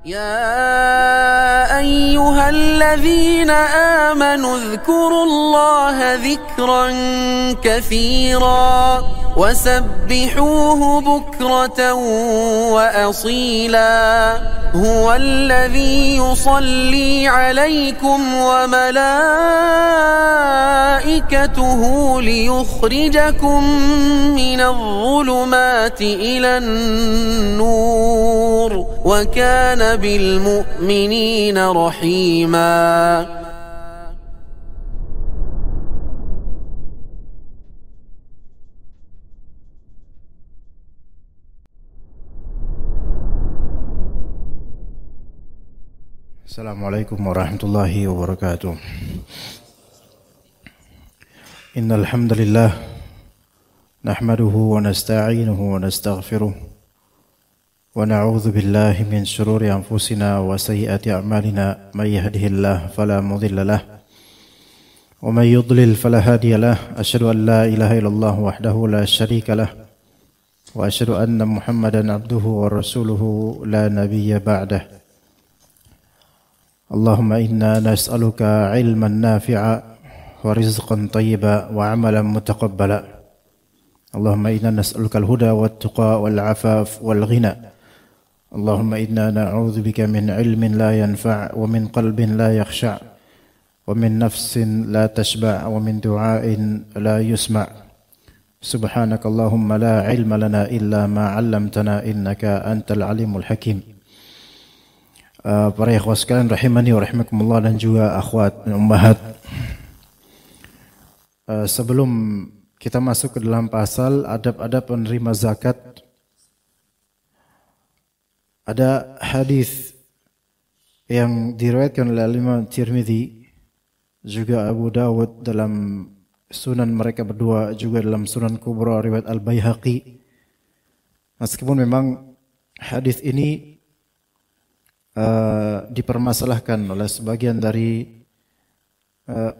يا أيها الذين آمنوا اذكروا الله ذكرا كثيرا وسبحوه بكرة وأصيلا هو الذي يصلي عليكم وملائكته ليخرجكم من الظلمات إلى النور وكان بالمؤمنين رحيما. Assalamualaikum warahmatullahi wabarakatuh. Innal hamdalillah nahmaduhu wa nasta'inuhu wa nastaghfiruh wa na'udzu billahi min shururi anfusina wa sayyiati a'malina may yahdihillahu fala mudilla lahu wa may yudlil fala hadiya lahu. Asyhadu an la ilaha illallah wahdahu la syarika lahu wa asyhadu anna Muhammadan abduhu wa rasuluhu la nabiyya ba'dahu. Allahumma inna nas'aluka ilman nafi'a wa rizqan tayyiba wa amalan mutaqabbala. Allahumma inna nas'aluka al-huda wat-tuqa wal-'afaf wal-ghina. Allahumma inna na'udzubika min ilmin la yanfa' wa min qalbin la yakhsha' wa min nafsin la tashba' wa min du'ain la yusma'. Subhanaka Allahumma la ilma lana illa ma 'allamtana innaka antal alimul hakim. Para ikhwah sekalian rahimani wa rahimakumullah dan juga akhwat dan ummahat. Sebelum kita masuk ke dalam pasal adab-adab penerima zakat, ada hadis yang diriwayatkan oleh Imam Tirmidzi, juga Abu Dawud dalam sunan mereka berdua, juga dalam Sunan Kubra riwayat Al-Baihaqi. Meskipun memang hadis ini dipermasalahkan oleh sebagian dari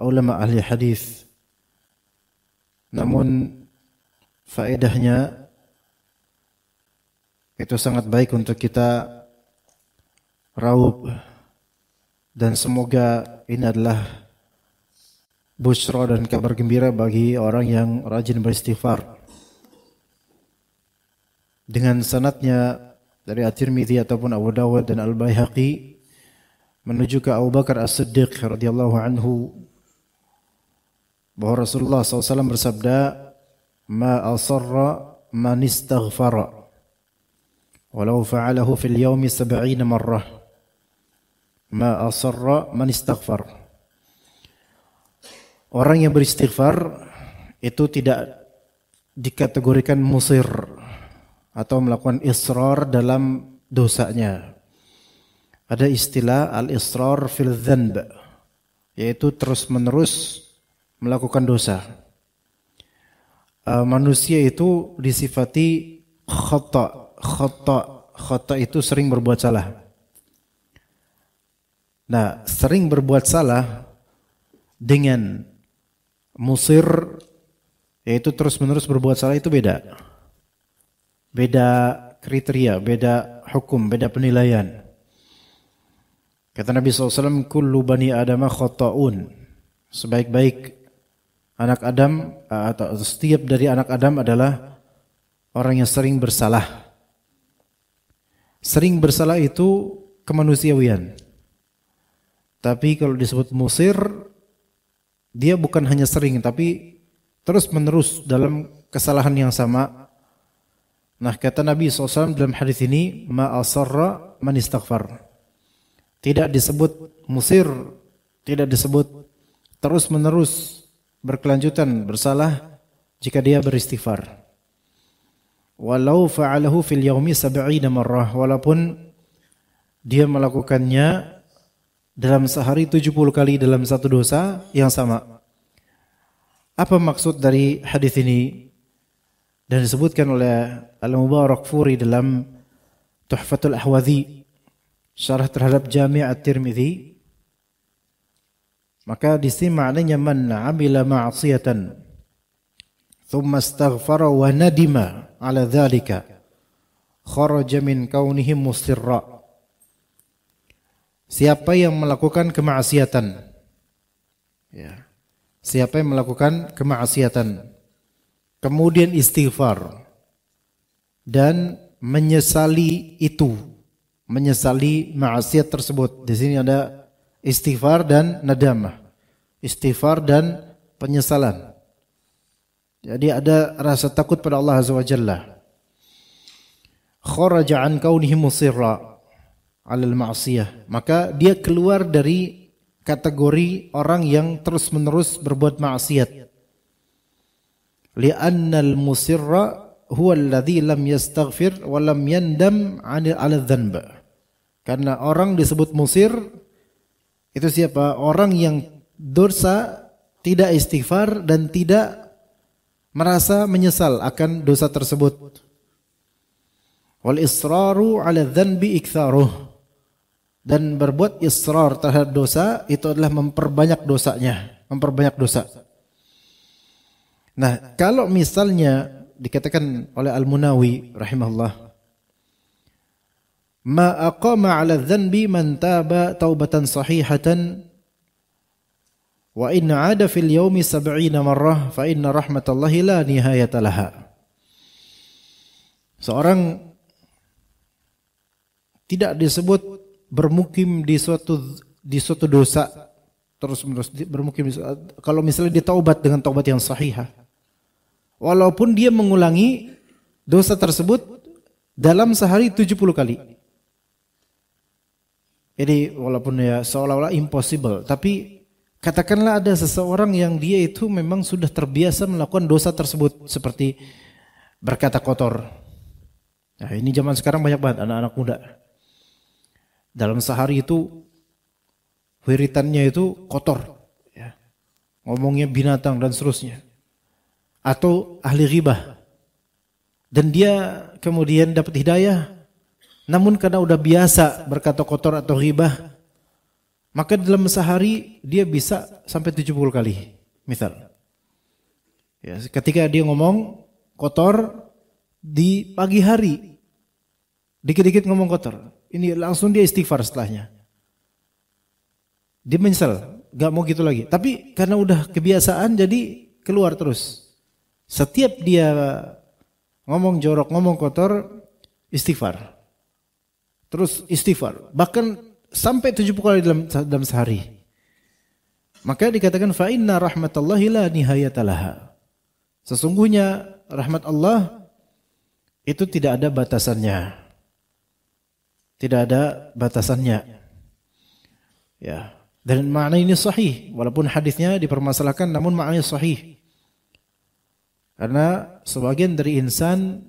ulama ahli hadis, namun faedahnya itu sangat baik untuk kita raup, dan semoga ini adalah busyra dan kabar gembira bagi orang yang rajin beristighfar. Dengan sanadnya dari At-Tirmidzi ataupun Abu Dawud dan Al-Baihaqi menuju ke Abu Bakar As-Siddiq radhiyallahu anhu, bahwa Rasulullah SAW bersabda, "Ma asarra man istaghfara walau fa'alahu fil yawmi 70 marrah." Ma asarra man istaghfar. Orang yang beristighfar itu tidak dikategorikan musir atau melakukan israr dalam dosanya. Ada istilah al-israr fil dzanb, yaitu terus-menerus melakukan dosa. Manusia itu disifati khata. Khata itu sering berbuat salah. Nah, sering berbuat salah dengan musir, yaitu terus-menerus berbuat salah, itu beda. Beda kriteria, beda hukum, beda penilaian. Kata Nabi SAW, kullu bani adama khata'un. Sebaik-baik anak Adam, atau setiap dari anak Adam adalah orang yang sering bersalah. Sering bersalah itu kemanusiawian. Tapi kalau disebut musir, dia bukan hanya sering, tapi terus-menerus dalam kesalahan yang sama. Nah, kata Nabi SAW dalam hadis ini, ma asarra man istaghfar. Tidak disebut musir, tidak disebut terus-menerus berkelanjutan bersalah jika dia beristighfar. Walau fa'alahu fil yaumi 70 marrah, walaupun dia melakukannya dalam sehari 70 kali dalam satu dosa yang sama. Apa maksud dari hadis ini? Dan disebutkan oleh Al-Mubarakfuri dalam Tuhfatul Ahwadhi, syarah terhadap Jami' At-Tirmidzi. Maka di sini maknanya, man 'amila ma'siyatan thumma astaghfara wa nadima 'ala dzalika kharaja min kaunihi musirra. siapa yang melakukan kemaksiatan. Ya. Siapa yang melakukan kemaksiatan, kemudian istighfar dan menyesali itu, menyesali maksiat tersebut. Di sini ada istighfar dan nadamah, istighfar dan penyesalan. Jadi ada rasa takut pada Allah Azza wa Jalla. Kharaja an kaunihi musirra 'alal ma'siyah, maka dia keluar dari kategori orang yang terus-menerus berbuat maksiat. Li'anna al-musirra huwa alladhi lam yastaghfir wa lam yandam 'ala dhanb. Karena orang disebut musir itu siapa? Orang yang dosa, tidak istighfar dan tidak merasa menyesal akan dosa tersebut. Wal israru 'ala dhanbi iktharuh. Dan berbuat israr terhadap dosa itu adalah memperbanyak dosanya, memperbanyak dosa. Nah, kalau misalnya dikatakan oleh Al-Munawi rahimahullah, ma aqama 'ala dhanbi man taba taubatan sahihatan wa in 'ada fil yaumi 70 marrah fa inna rahmatallahi la nihayata laha. Seorang tidak disebut bermukim di suatu dosa terus-menerus bermukim kalau misalnya dia taubat dengan taubat yang sahihah, walaupun dia mengulangi dosa tersebut dalam sehari 70 kali. Jadi walaupun ya seolah-olah impossible, tapi katakanlah ada seseorang yang dia itu memang sudah terbiasa melakukan dosa tersebut, seperti berkata kotor. Nah, ini zaman sekarang banyak banget anak-anak muda. Dalam sehari itu wiritannya itu kotor, ya. Ngomongnya binatang dan seterusnya. Atau ahli ghibah. Dan dia kemudian dapat hidayah, namun karena udah biasa berkata kotor atau ghibah, maka dalam sehari dia bisa sampai 70 kali. Misal, ya, ketika dia ngomong kotor di pagi hari, dikit-dikit ngomong kotor, ini langsung dia istighfar setelahnya. Dia menyesal, gak mau gitu lagi. Tapi karena udah kebiasaan jadi keluar terus. Setiap dia ngomong jorok, ngomong kotor, istighfar. Terus istighfar. Bahkan sampai 70 kali dalam sehari. Maka dikatakan fa inna rahmatallahi la nihayata laha. Sesungguhnya rahmat Allah itu tidak ada batasannya. Tidak ada batasannya. Ya, dan makna ini sahih, walaupun hadisnya dipermasalahkan, namun maknanya sahih. Karena sebagian dari insan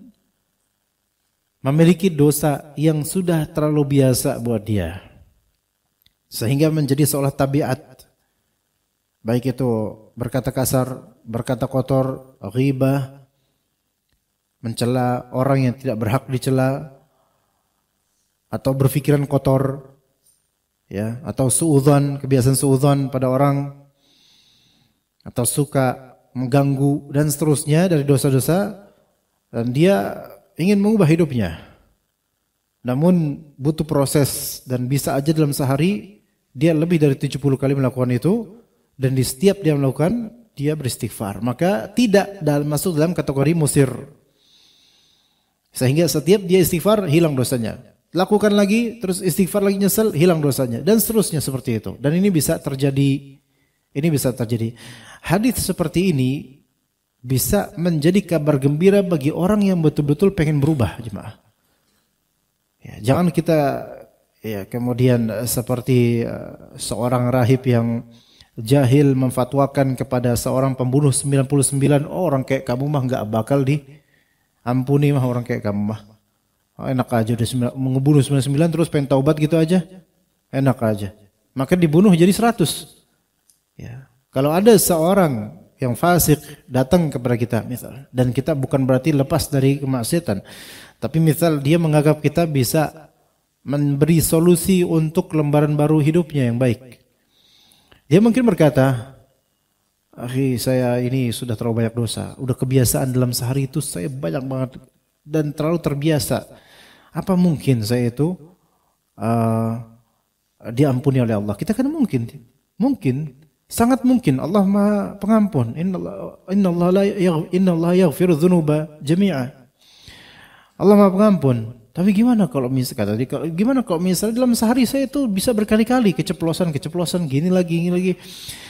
memiliki dosa yang sudah terlalu biasa buat dia, sehingga menjadi seolah tabiat. Baik itu berkata kasar, berkata kotor, ghibah, mencela orang yang tidak berhak dicela, atau berpikiran kotor, ya, atau suudzon, kebiasaan suudzon pada orang, atau suka mengganggu dan seterusnya dari dosa-dosa, dan dia ingin mengubah hidupnya. Namun butuh proses, dan bisa aja dalam sehari dia lebih dari 70 kali melakukan itu, dan di setiap dia melakukan dia beristighfar. Maka tidak masuk dalam kategori musir. Sehingga setiap dia istighfar hilang dosanya. Lakukan lagi, terus istighfar lagi, nyesel, hilang dosanya, dan seterusnya seperti itu. Dan ini bisa terjadi. Ini bisa terjadi. Hadis seperti ini bisa menjadi kabar gembira bagi orang yang betul-betul pengen berubah, jemaah. Ya, jangan kita ya kemudian seperti seorang rahib yang jahil memfatwakan kepada seorang pembunuh 99 orang, kayak kamu mah nggak bakal diampuni mah orang kayak kamu mah. Enak aja udah mengebunuh 99 terus pengen taubat gitu aja. Enak aja. Maka dibunuh jadi 100. Ya. Kalau ada seorang yang fasik datang kepada kita misal, dan kita bukan berarti lepas dari kemaksiatan, tapi misal dia menganggap kita bisa memberi solusi untuk lembaran baru hidupnya yang baik. Dia mungkin berkata, "Akhi, saya ini sudah terlalu banyak dosa. Udah kebiasaan dalam sehari itu saya banyak banget dan terlalu terbiasa. Apa mungkin saya itu diampuni oleh Allah. Kita kan mungkin, sangat mungkin Allah Maha Pengampun. Inna Allah yaghfiru dzunuba jami'a. Allah Maha Pengampun. Tapi gimana kalau misalnya dalam sehari saya itu bisa berkali-kali keceplosan gini lagi.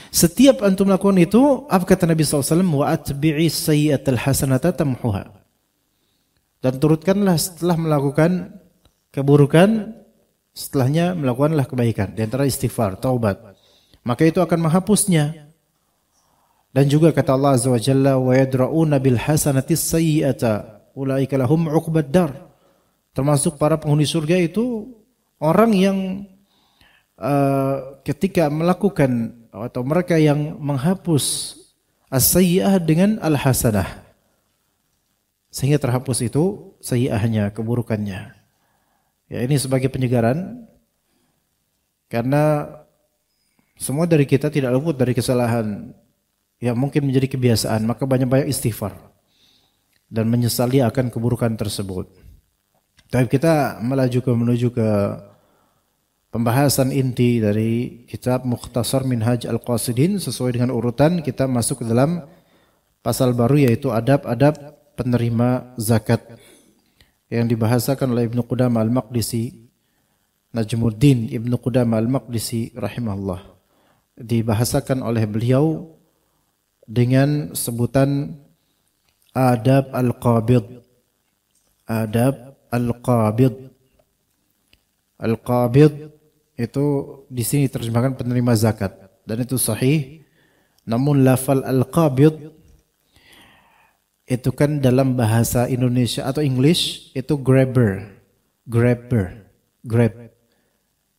Setiap antum melakukan itu, apa kata Nabi SAW? Wa atbi'i sayyi'atal hasanata tamhuha. Dan turutkanlah setelah melakukan keburukan, setelahnya melakukanlah kebaikan. Di antara istighfar, taubat. Maka itu akan menghapusnya. Dan juga kata Allah Azza wa Jalla, wa yadra'una bil hasanati sayyi'ata ulaika lahum 'uqbad dar. Termasuk para penghuni surga itu orang yang ketika melakukan atau mereka yang menghapus as-sayyi'ah dengan al-hasanah, sehingga terhapus itu sayyi'ahnya, keburukannya. Ya, ini sebagai penyegaran, karena semua dari kita tidak luput dari kesalahan yang mungkin menjadi kebiasaan, maka banyak-banyak istighfar dan menyesali akan keburukan tersebut. Tapi kita menuju ke pembahasan inti dari kitab Mukhtasar Minhaj Al-Qasidin. Sesuai dengan urutan kita masuk ke dalam pasal baru, yaitu adab-adab penerima zakat, yang dibahasakan oleh Ibnu Qudamah Al-Maqdisi, Najmuddin Ibnu Qudamah Al-Maqdisi rahimahullah. Dibahasakan oleh beliau dengan sebutan adab al-qabid. Adab al-qabid. Al-qabid itu di sini terjemahkan penerima zakat, dan itu sahih. Namun lafal al-qabid itu kan dalam bahasa Indonesia atau English itu grab,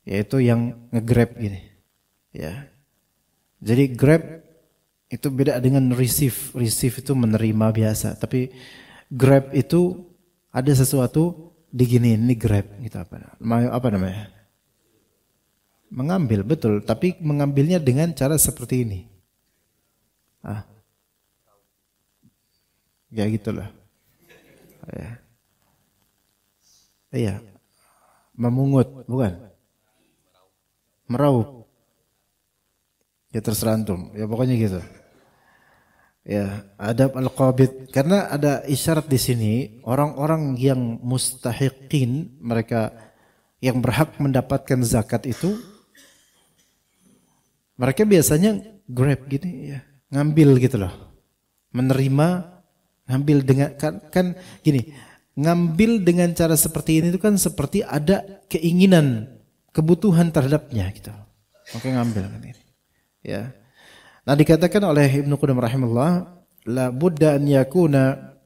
yaitu yang nge-grab gini. Ya. Jadi grab itu beda dengan receive. Receive itu menerima biasa, tapi grab itu ada sesuatu diginiin, ini grab gitu, apa namanya? Mengambil, betul, tapi mengambilnya dengan cara seperti ini. Ya gitulah. Ya. Iya. Memungut, bukan? Meraup. Ya terserah antum. Ya pokoknya gitu. Ya, adab al-qabid, karena ada isyarat di sini orang-orang yang mustahiqin, mereka yang berhak mendapatkan zakat itu, mereka biasanya grab gitu ya, ngambil gitu loh. Menerima, ngambil dengan kan gini, ngambil dengan cara seperti ini itu kan seperti ada keinginan, kebutuhan terhadapnya gitu. Oke, ngambil kan ini. Ya. Nah, dikatakan oleh Ibnu Qudamah rahimahullah, la budda an yakuna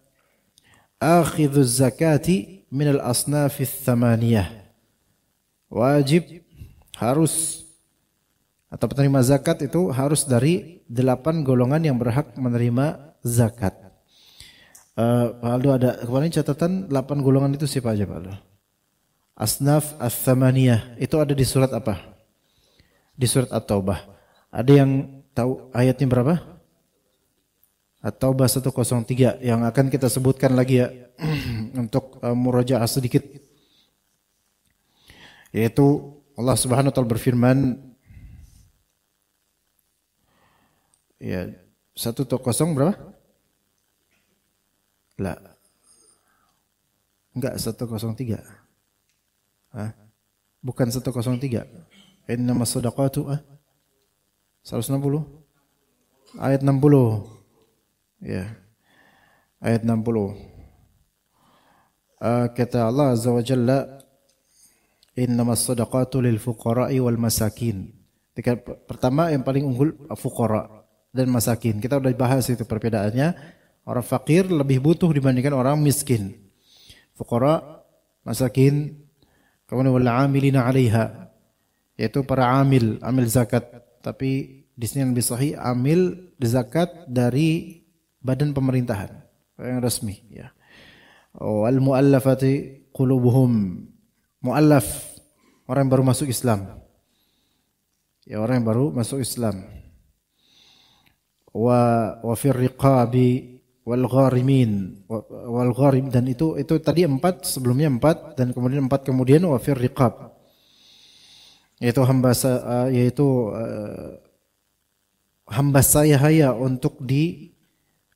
akhidhu zakati min al-asnaf ats-tsamaniyah. Wajib, harus, atau penerima zakat itu harus dari 8 golongan yang berhak menerima zakat. Pak Aldo ada kemarin catatan 8 golongan itu siapa aja Pak Aldo? Asnaf ats-tsamaniyah itu ada di surat apa? Di surat At-Taubah. Ada yang tahu ayatnya berapa? At-Taubah 103 yang akan kita sebutkan lagi ya untuk murajaah sedikit. Yaitu Allah Subhanahu wa taala berfirman, ya 110 berapa? Lah. Enggak 103. Bukan 103. Innamas shadaqatu 160 ayat 60 ya, ayat 60. Kata Allah Azza wa Jalla, innamas shadaqatu lil fuqara'i wal masakin. Pertama yang paling unggul fuqara dan masakin. Kita udah bahas itu perbedaannya. Orang fakir lebih butuh dibandingkan orang miskin. Fuqara, masakin, kemudian wal 'amilina 'alaiha, yaitu para amil zakat. Tapi di sini yang lebih sahih amil zakat dari badan pemerintahan yang resmi ya. Wal muallafati qulubuhum, muallaf, orang yang baru masuk Islam. Ya, orang yang baru masuk Islam. Wa fir riqabi wal gharimin wal gharim, dan itu tadi 4, sebelumnya 4 dan kemudian 4 kemudian wa fir riqab. yaitu hamba saya untuk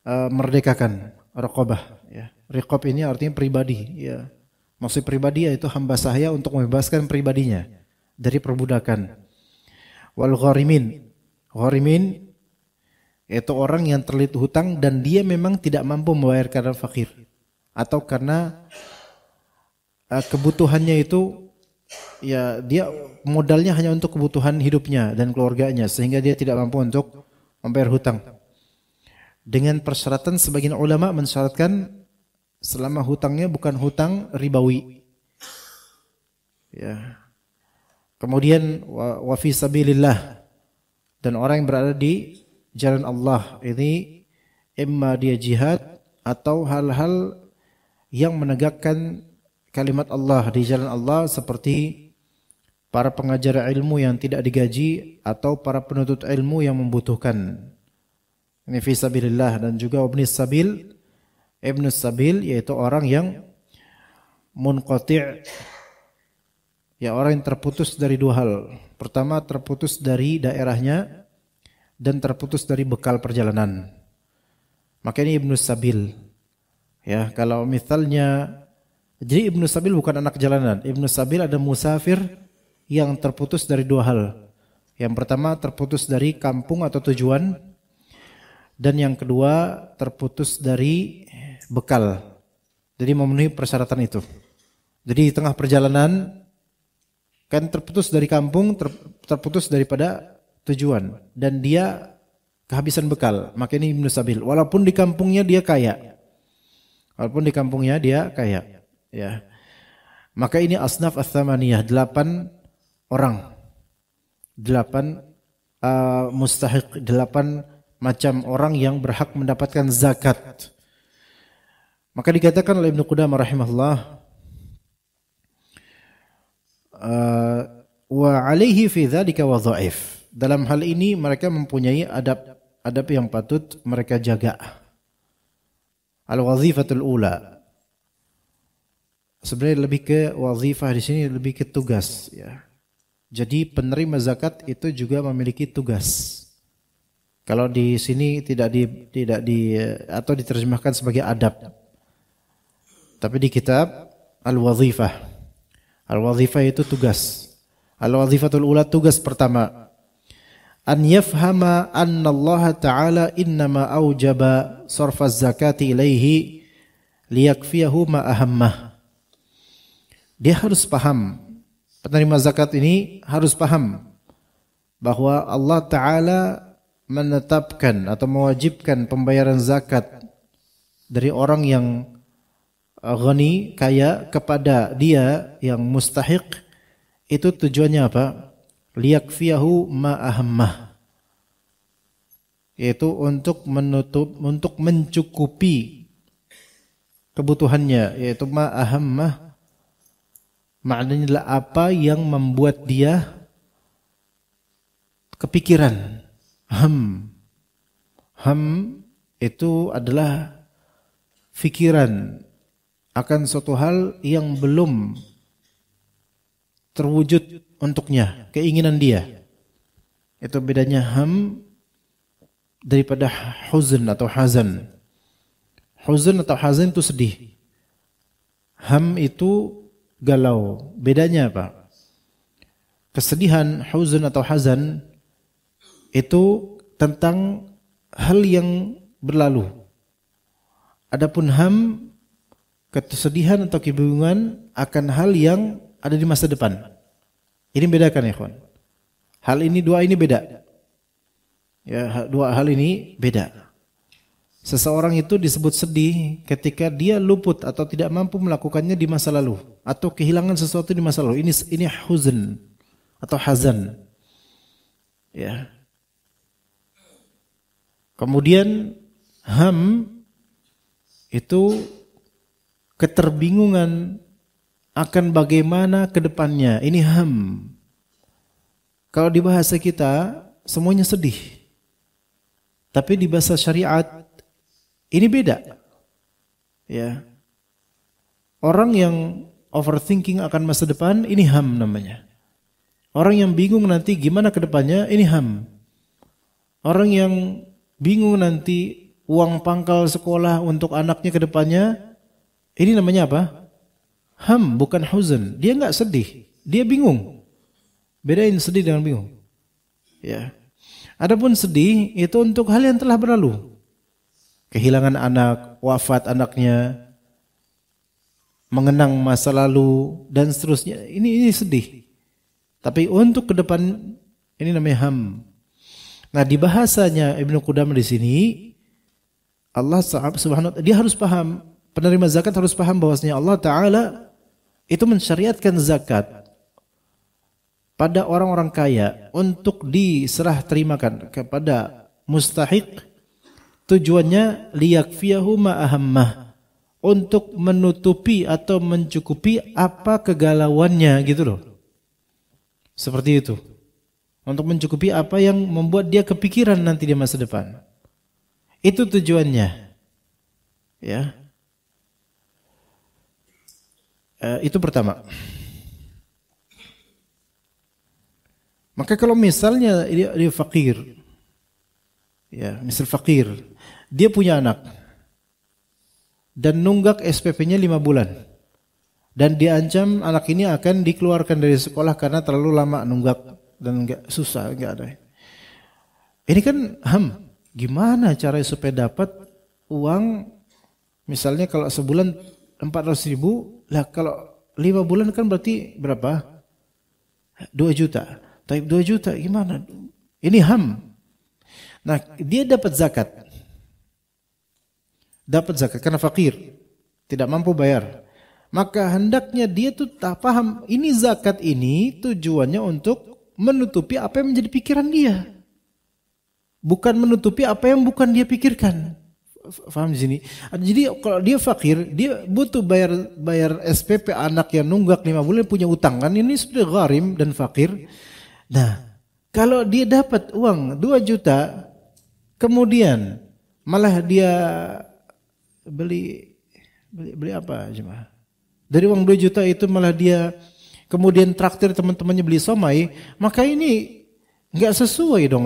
merdekakan raqabah ya. Riqab ini artinya pribadi ya. Maksud pribadi yaitu hamba saya untuk membebaskan pribadinya dari perbudakan. Wal gharimin. Gharimin yaitu orang yang terlilit hutang dan dia memang tidak mampu membayar karena fakir atau karena kebutuhannya itu ya dia modalnya hanya untuk kebutuhan hidupnya dan keluarganya sehingga dia tidak mampu untuk membayar hutang. Dengan persyaratan sebagian ulama mensyaratkan selama hutangnya bukan hutang ribawi. Ya. Kemudian wa fi sabilillah dan orang yang berada di jalan Allah ini imma dia jihad atau hal-hal yang menegakkan kalimat Allah di jalan Allah seperti para pengajar ilmu yang tidak digaji atau para penuntut ilmu yang membutuhkan. Ini fi sabilillah. Dan juga ibnus sabil yaitu orang yang munqati', ya orang yang terputus dari dua hal. Pertama terputus dari daerahnya dan terputus dari bekal perjalanan. Maka ini ibnus sabil. Ya, kalau misalnya jadi ibnus sabil bukan anak jalanan. Ibnus sabil ada musafir yang terputus dari dua hal. Yang pertama terputus dari kampung atau tujuan dan yang kedua terputus dari bekal. Jadi memenuhi persyaratan itu. Jadi di tengah perjalanan kan terputus dari kampung, terputus daripada tujuan dan dia kehabisan bekal. Maka ini ibnus sabil. Walaupun di kampungnya dia kaya. Ya. Maka ini asnaf ats-tsamaniyah, 8 orang. 8 mustahiq, 8 macam orang yang berhak mendapatkan zakat. Maka dikatakan oleh Ibnu Qudamah rahimahullah wa alaihi fi dzalika wadhaif. Dalam hal ini mereka mempunyai adab yang patut mereka jaga. Al-wazifatul ula. Sebenarnya lebih ke wazifah di sini lebih ke tugas ya. Jadi penerima zakat itu juga memiliki tugas. Kalau di sini tidak atau diterjemahkan sebagai adab. Tapi di kitab al-wazifah. Al-wazifah itu tugas. Al-wazifatul ula tugas pertama. An yafhama anna Allah Ta'ala innama aujaba sarfa zakati ilaihi liyakfiyahu ma ahammah. Dia harus paham, penerima zakat ini harus paham bahwa Allah Ta'ala menetapkan atau mewajibkan pembayaran zakat dari orang yang ghani, kaya kepada dia yang mustahiq. Itu tujuannya apa? Liyakfiyahu ma ahammah, yaitu untuk mencukupi kebutuhannya, yaitu ma ahammah maknanya adalah apa yang membuat dia kepikiran. Ham itu adalah fikiran akan suatu hal yang belum terwujud untuknya, keinginan dia. Itu bedanya ham daripada huzn atau hazan. Huzn atau hazan itu sedih. Ham itu galau. Bedanya apa? Kesedihan, huzn atau hazan itu tentang hal yang berlalu. Adapun ham, kesedihan atau kebingungan akan hal yang ada di masa depan. Ini bedakan ya kawan. Dua ini beda. Ya, dua hal ini beda. Seseorang itu disebut sedih ketika dia luput atau tidak mampu melakukannya di masa lalu atau kehilangan sesuatu di masa lalu. Ini huzn atau hazan. Ya. Kemudian ham itu keterbingungan akan bagaimana ke depannya. Ini ham. Kalau di bahasa kita semuanya sedih. Tapi di bahasa syariat ini beda. Ya. Orang yang overthinking akan masa depan ini ham namanya. Orang yang bingung nanti gimana ke depannya, ini ham. Orang yang bingung nanti uang pangkal sekolah untuk anaknya ke depannya, ini namanya apa? Ham, bukan huzn. Dia enggak sedih, dia bingung. Bedain sedih dengan bingung. Ya. Adapun sedih itu untuk hal yang telah berlalu. Kehilangan anak, wafat anaknya, mengenang masa lalu dan seterusnya. Ini sedih. Tapi untuk ke depan ini namanya ham. Nah, di bahasanya Ibnu Qudamah di sini Allah Subhanahu wa taala dia harus paham, penerima zakat harus paham bahwasanya Allah taala itu mensyariatkan zakat pada orang-orang kaya untuk diserah terimakan kepada mustahik, tujuannya liyakfiyahu ma ahammah, untuk menutupi atau mencukupi apa kegalauannya gitu loh. Seperti itu. Untuk mencukupi apa yang membuat dia kepikiran nanti di masa depan. Itu tujuannya. Ya. Itu pertama. Maka kalau misalnya dia fakir, ya, misal fakir, dia punya anak dan nunggak SPP-nya 5 bulan, dan diancam anak ini akan dikeluarkan dari sekolah karena terlalu lama nunggak dan susah, enggak ada. Ini kan ham, gimana caranya supaya dapat uang, misalnya kalau sebulan 400.000, lah kalau 5 bulan kan berarti berapa? 2 juta. Tapi 2 juta gimana? Ini ham. Nah, dia dapat zakat. Dapat zakat karena fakir, tidak mampu bayar. Maka hendaknya dia tuh tak paham, ini zakat ini tujuannya untuk menutupi apa yang menjadi pikiran dia. Bukan menutupi apa yang bukan dia pikirkan. Faham di sini? Jadi kalau dia fakir, dia butuh bayar SPP anak yang nunggak 5 bulan, punya utang kan, ini sudah gharim dan fakir. Nah, kalau dia dapat uang 2 juta, kemudian malah dia beli apa jemaah? Dari uang 2 juta itu malah dia kemudian traktir teman-temannya beli somai, maka ini enggak sesuai dong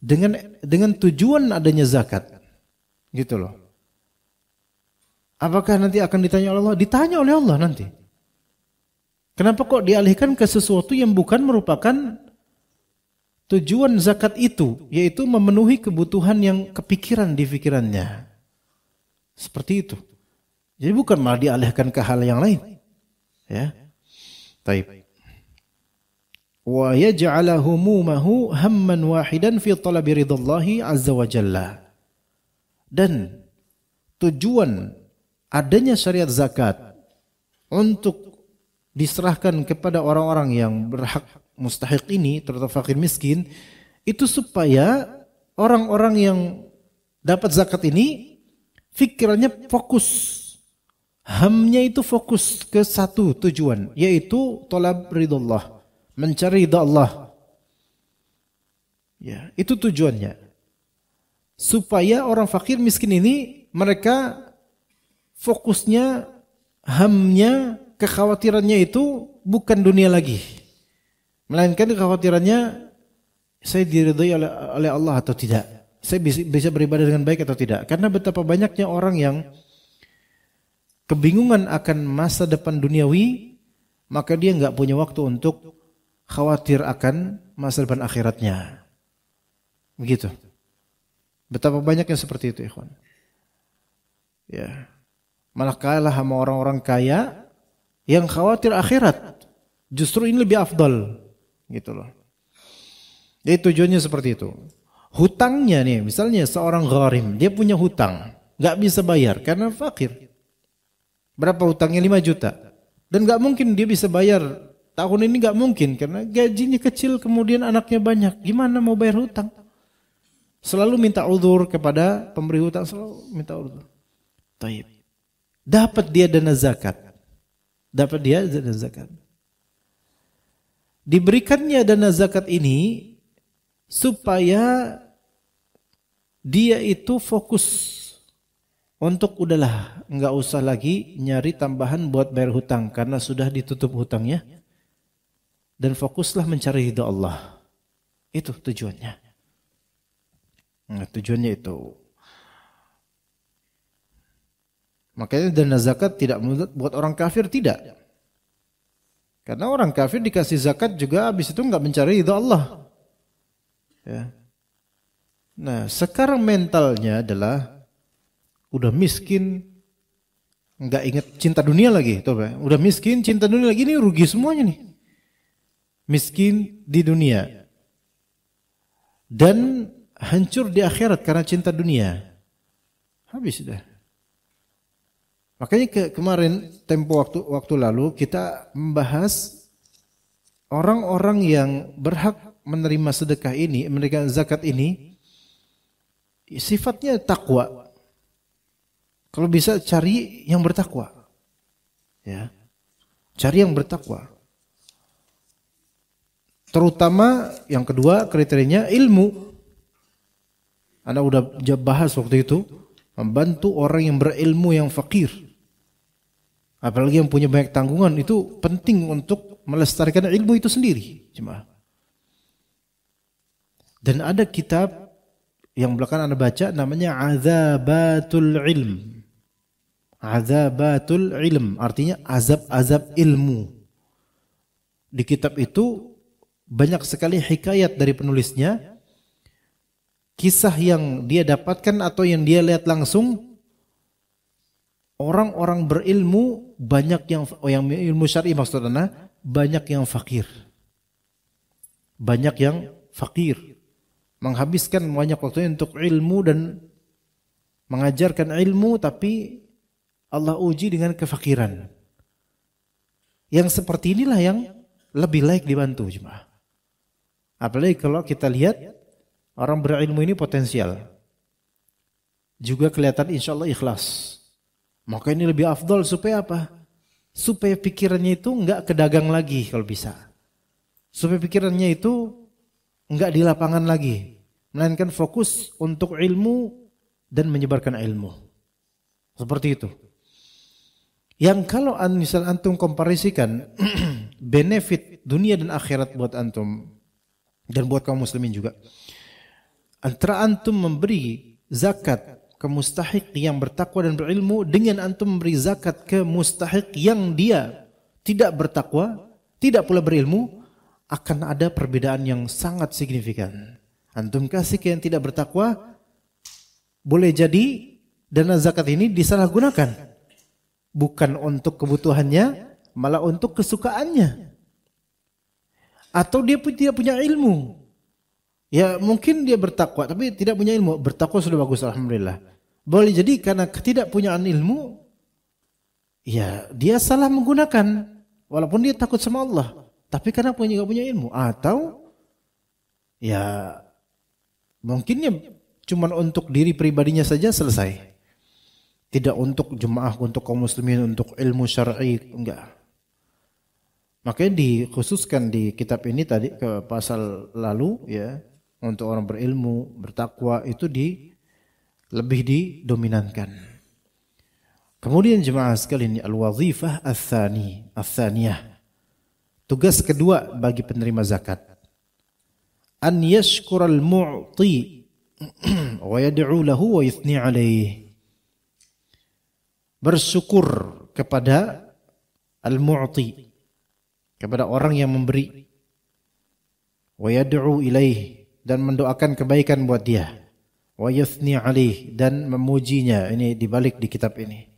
dengan tujuan adanya zakat. Gitu loh. Apakah nanti akan ditanya oleh Allah? Ditanya oleh Allah nanti. Kenapa kok dialihkan ke sesuatu yang bukan merupakan tujuan zakat itu, yaitu memenuhi kebutuhan yang kepikiran di pikirannya. Seperti itu. Jadi bukan malah dialihkan ke hal yang lain. Ya. Taib. Wa yaj'ala humumahu hamman wahidan fi talabi ridallahi azza wa jalla. Dan tujuan adanya syariat zakat untuk diserahkan kepada orang-orang yang berhak mustahik ini, terutama fakir miskin, itu supaya orang-orang yang dapat zakat ini fikirannya fokus. Hamnya itu fokus ke satu tujuan, yaitu talab ridallah, mencari ridha Allah. Ya, itu tujuannya. Supaya orang fakir miskin ini mereka fokusnya, hamnya, kekhawatirannya itu bukan dunia lagi. Melainkan kekhawatirannya, saya diridhai oleh Allah atau tidak. Saya bisa beribadah dengan baik atau tidak. Karena betapa banyaknya orang yang kebingungan akan masa depan duniawi, maka dia enggak punya waktu untuk khawatir akan masa depan akhiratnya. Begitu. Betapa banyaknya seperti itu, ikhwan. Ya. Malah kalah sama orang-orang kaya yang khawatir akhirat. Justru ini lebih afdal. Gitu loh. Jadi tujuannya seperti itu. Hutangnya nih, misalnya seorang gharim, dia punya hutang, enggak bisa bayar karena fakir. Berapa hutangnya? 5 juta. Dan enggak mungkin dia bisa bayar tahun ini, enggak mungkin karena gajinya kecil, kemudian anaknya banyak. Gimana mau bayar hutang? Selalu minta uzur kepada pemberi hutang, selalu minta uzur. Taib. Dapat dia dana zakat. Dapat dia dana zakat. Diberikannya dana zakat ini supaya dia itu fokus untuk udahlah, enggak usah lagi nyari tambahan buat bayar hutang karena sudah ditutup hutangnya. dan fokuslah mencari ridha Allah. Itu tujuannya. Nah, tujuannya itu. Makanya dana zakat tidak buat orang kafir, tidak. Karena orang kafir dikasih zakat juga habis itu enggak mencari ridha Allah. Ya. Nah, sekarang mentalnya adalah udah miskin, enggak ingat cinta dunia lagi, udah miskin, cinta dunia lagi, ini rugi semuanya nih. Miskin di dunia dan hancur di akhirat karena cinta dunia. Habis sudah. Makanya kemarin tempo waktu lalu kita membahas orang-orang yang berhak menerima sedekah ini, menerima zakat ini, sifatnya takwa. Kalau bisa cari yang bertakwa. Ya. Cari yang bertakwa. Terutama yang kedua kriterianya ilmu. Anda udah bahas waktu itu, membantu orang yang berilmu yang fakir. Apalagi yang punya banyak tanggungan, itu penting untuk melestarikan ilmu itu sendiri, jemaah. Dan ada kitab yang belakangan Anda baca namanya Azabatul Ilm. Azabatul Ilm artinya azab-azab ilmu. Di kitab itu banyak sekali hikayat dari penulisnya, kisah yang dia dapatkan atau yang dia lihat langsung. Orang-orang berilmu banyak yang ilmu syar'i maksudnya banyak yang fakir. Banyak yang fakir. Menghabiskan banyak waktunya untuk ilmu dan mengajarkan ilmu, tapi Allah uji dengan kefakiran. Yang seperti inilah yang lebih layak dibantu, jemaah. Apalagi kalau kita lihat orang berilmu ini potensial. Juga kelihatan insya Allah ikhlas. Maka ini lebih afdol supaya apa? Supaya pikirannya itu enggak ke dagang lagi kalau bisa. Supaya pikirannya itu enggak di lapangan lagi. Melainkan fokus untuk ilmu dan menyebarkan ilmu. Seperti itu. Yang kalau misal antum komparisikan benefit dunia dan akhirat buat antum dan buat kaum muslimin juga. Antara antum memberi zakat ke mustahik yang bertakwa dan berilmu dengan antum memberi zakat ke mustahik yang dia tidak bertakwa, tidak pula berilmu, akan ada perbedaan yang sangat signifikan. Antum kasih ke yang tidak bertakwa, boleh jadi dana zakat ini disalahgunakan. Bukan untuk kebutuhannya, malah untuk kesukaannya. Atau dia tidak punya ilmu. Ya mungkin dia bertakwa tapi tidak punya ilmu. Bertakwa sudah bagus, alhamdulillah. Boleh jadi karena ketidakpunyaan ilmu, ya dia salah menggunakan. Walaupun dia takut sama Allah, tapi karena nggak punya ilmu. Atau ya mungkinnya cuma untuk diri pribadinya saja selesai. Tidak untuk jemaah, untuk kaum muslimin, untuk ilmu syar'i, enggak. Makanya dikhususkan di kitab ini tadi ke pasal lalu ya, untuk orang berilmu, bertakwa itu lebih didominankan. Kemudian jemaah sekalian, al-wazifah ats-tsaniyah. Tugas kedua bagi penerima zakat. An yashkural mu'ti wa yad'u lahu wa yuthni alaih. Bersyukur kepada al-mu'ti, kepada orang yang memberi. Wa yad'u ilaih, dan mendoakan kebaikan buat dia. Wa yuthni alaih, dan memujinya. Ini dibalik di kitab ini.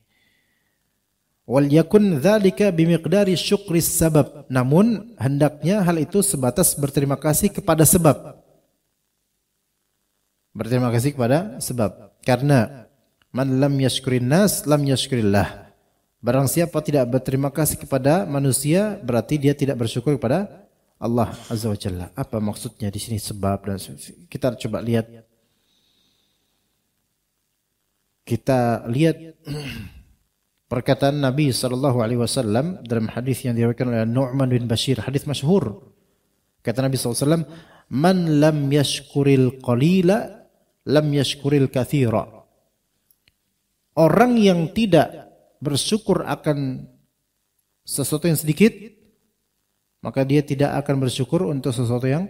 Wal yakun dzalika bimiqdari syukris sabab. Namun hendaknya hal itu sebatas berterima kasih kepada sebab. Berterima kasih kepada sebab. Karena man lam yashkurin nas lam yashkurillah. Barang siapa tidak berterima kasih kepada manusia, berarti dia tidak bersyukur kepada Allah Azza wa Jalla. Apa maksudnya di sini sebab? Dan kita coba lihat. Kita lihat perkataan Nabi SAW dalam hadis yang diriwayatkan oleh Nu'man bin Bashir, hadis masyhur. Kata Nabi SAW, "Man lam yashkuril qalila, lam yashkuril katsira." Orang yang tidak bersyukur akan sesuatu yang sedikit, maka dia tidak akan bersyukur untuk sesuatu yang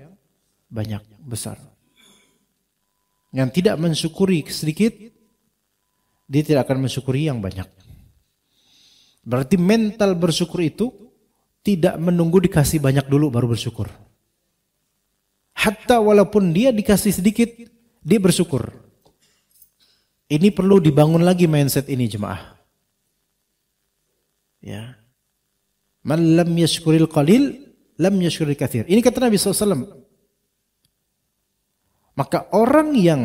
banyak, besar. Yang tidak mensyukuri sedikit, dia tidak akan mensyukuri yang banyak. Berarti mental bersyukur itu tidak menunggu dikasih banyak dulu baru bersyukur. Hatta walaupun dia dikasih sedikit, dia bersyukur. Ini perlu dibangun lagi mindset ini jemaah. Ya. Man lam yashkuril qalil, lam yashkuril katsir. Ini kata Nabi SAW. Maka orang yang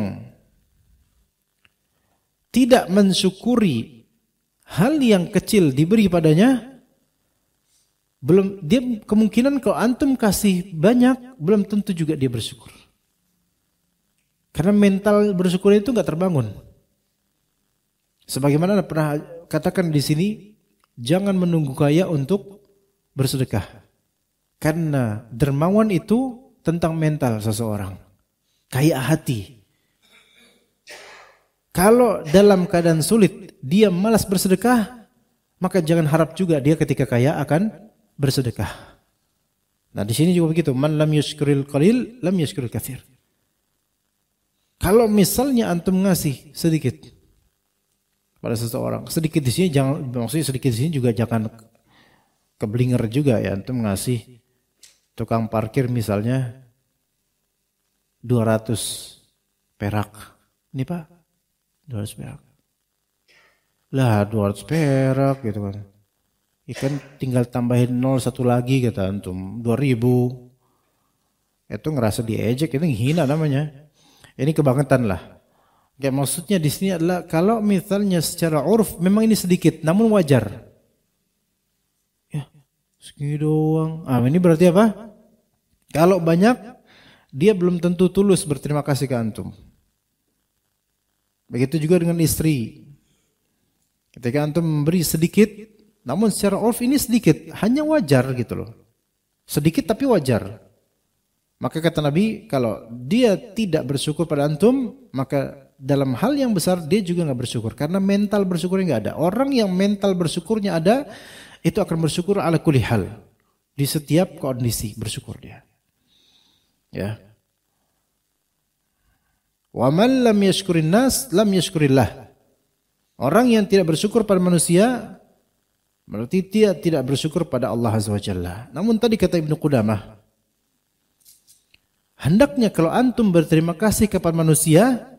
tidak mensyukuri hal yang kecil diberi padanya, belum dia kemungkinan kalau antum kasih banyak, belum tentu juga dia bersyukur. Karena mental bersyukur itu enggak terbangun. Sebagaimana pernah katakan di sini, jangan menunggu kaya untuk bersedekah. Karena dermawan itu tentang mental seseorang. Kaya hati. Kalau dalam keadaan sulit dia malas bersedekah, maka jangan harap juga dia ketika kaya akan bersedekah. Nah, di sini juga begitu, man lam yashkuril qalil lam yashkuril katsir. Kalau misalnya antum ngasih sedikit pada seseorang, sedikit di sini jangan, maksudnya sedikit di sini juga jangan keblinger juga ya, antum ngasih tukang parkir misalnya 200 perak. Ini Pak, 200 perak. Lah 200 perak gitu kan. Ikan tinggal tambahin 0 satu lagi kata antum, 2000. Itu ngerasa diejek, itu hina namanya. Ini kebangetan lah. Ya, maksudnya di sini adalah kalau misalnya secara urf memang ini sedikit namun wajar. Ya, segini doang. Ah, ini berarti apa? Kalau banyak dia belum tentu tulus berterima kasih ke antum. Begitu juga dengan istri. Ketika antum memberi sedikit, namun secara urf ini sedikit, hanya wajar gitu loh. Sedikit tapi wajar. Maka kata Nabi, kalau dia tidak bersyukur pada antum, maka dalam hal yang besar dia juga nggak bersyukur. Karena mental bersyukurnya nggak ada. Orang yang mental bersyukurnya ada, itu akan bersyukur ala kulli hal. Di setiap kondisi bersyukur dia. Ya. Wa man lam yashkurin nas lam yashkurillah. Orang yang tidak bersyukur pada manusia berarti dia tidak bersyukur pada Allah Azza wa Jalla. Namun tadi kata Ibnu Qudamah, hendaknya kalau antum berterima kasih kepada manusia,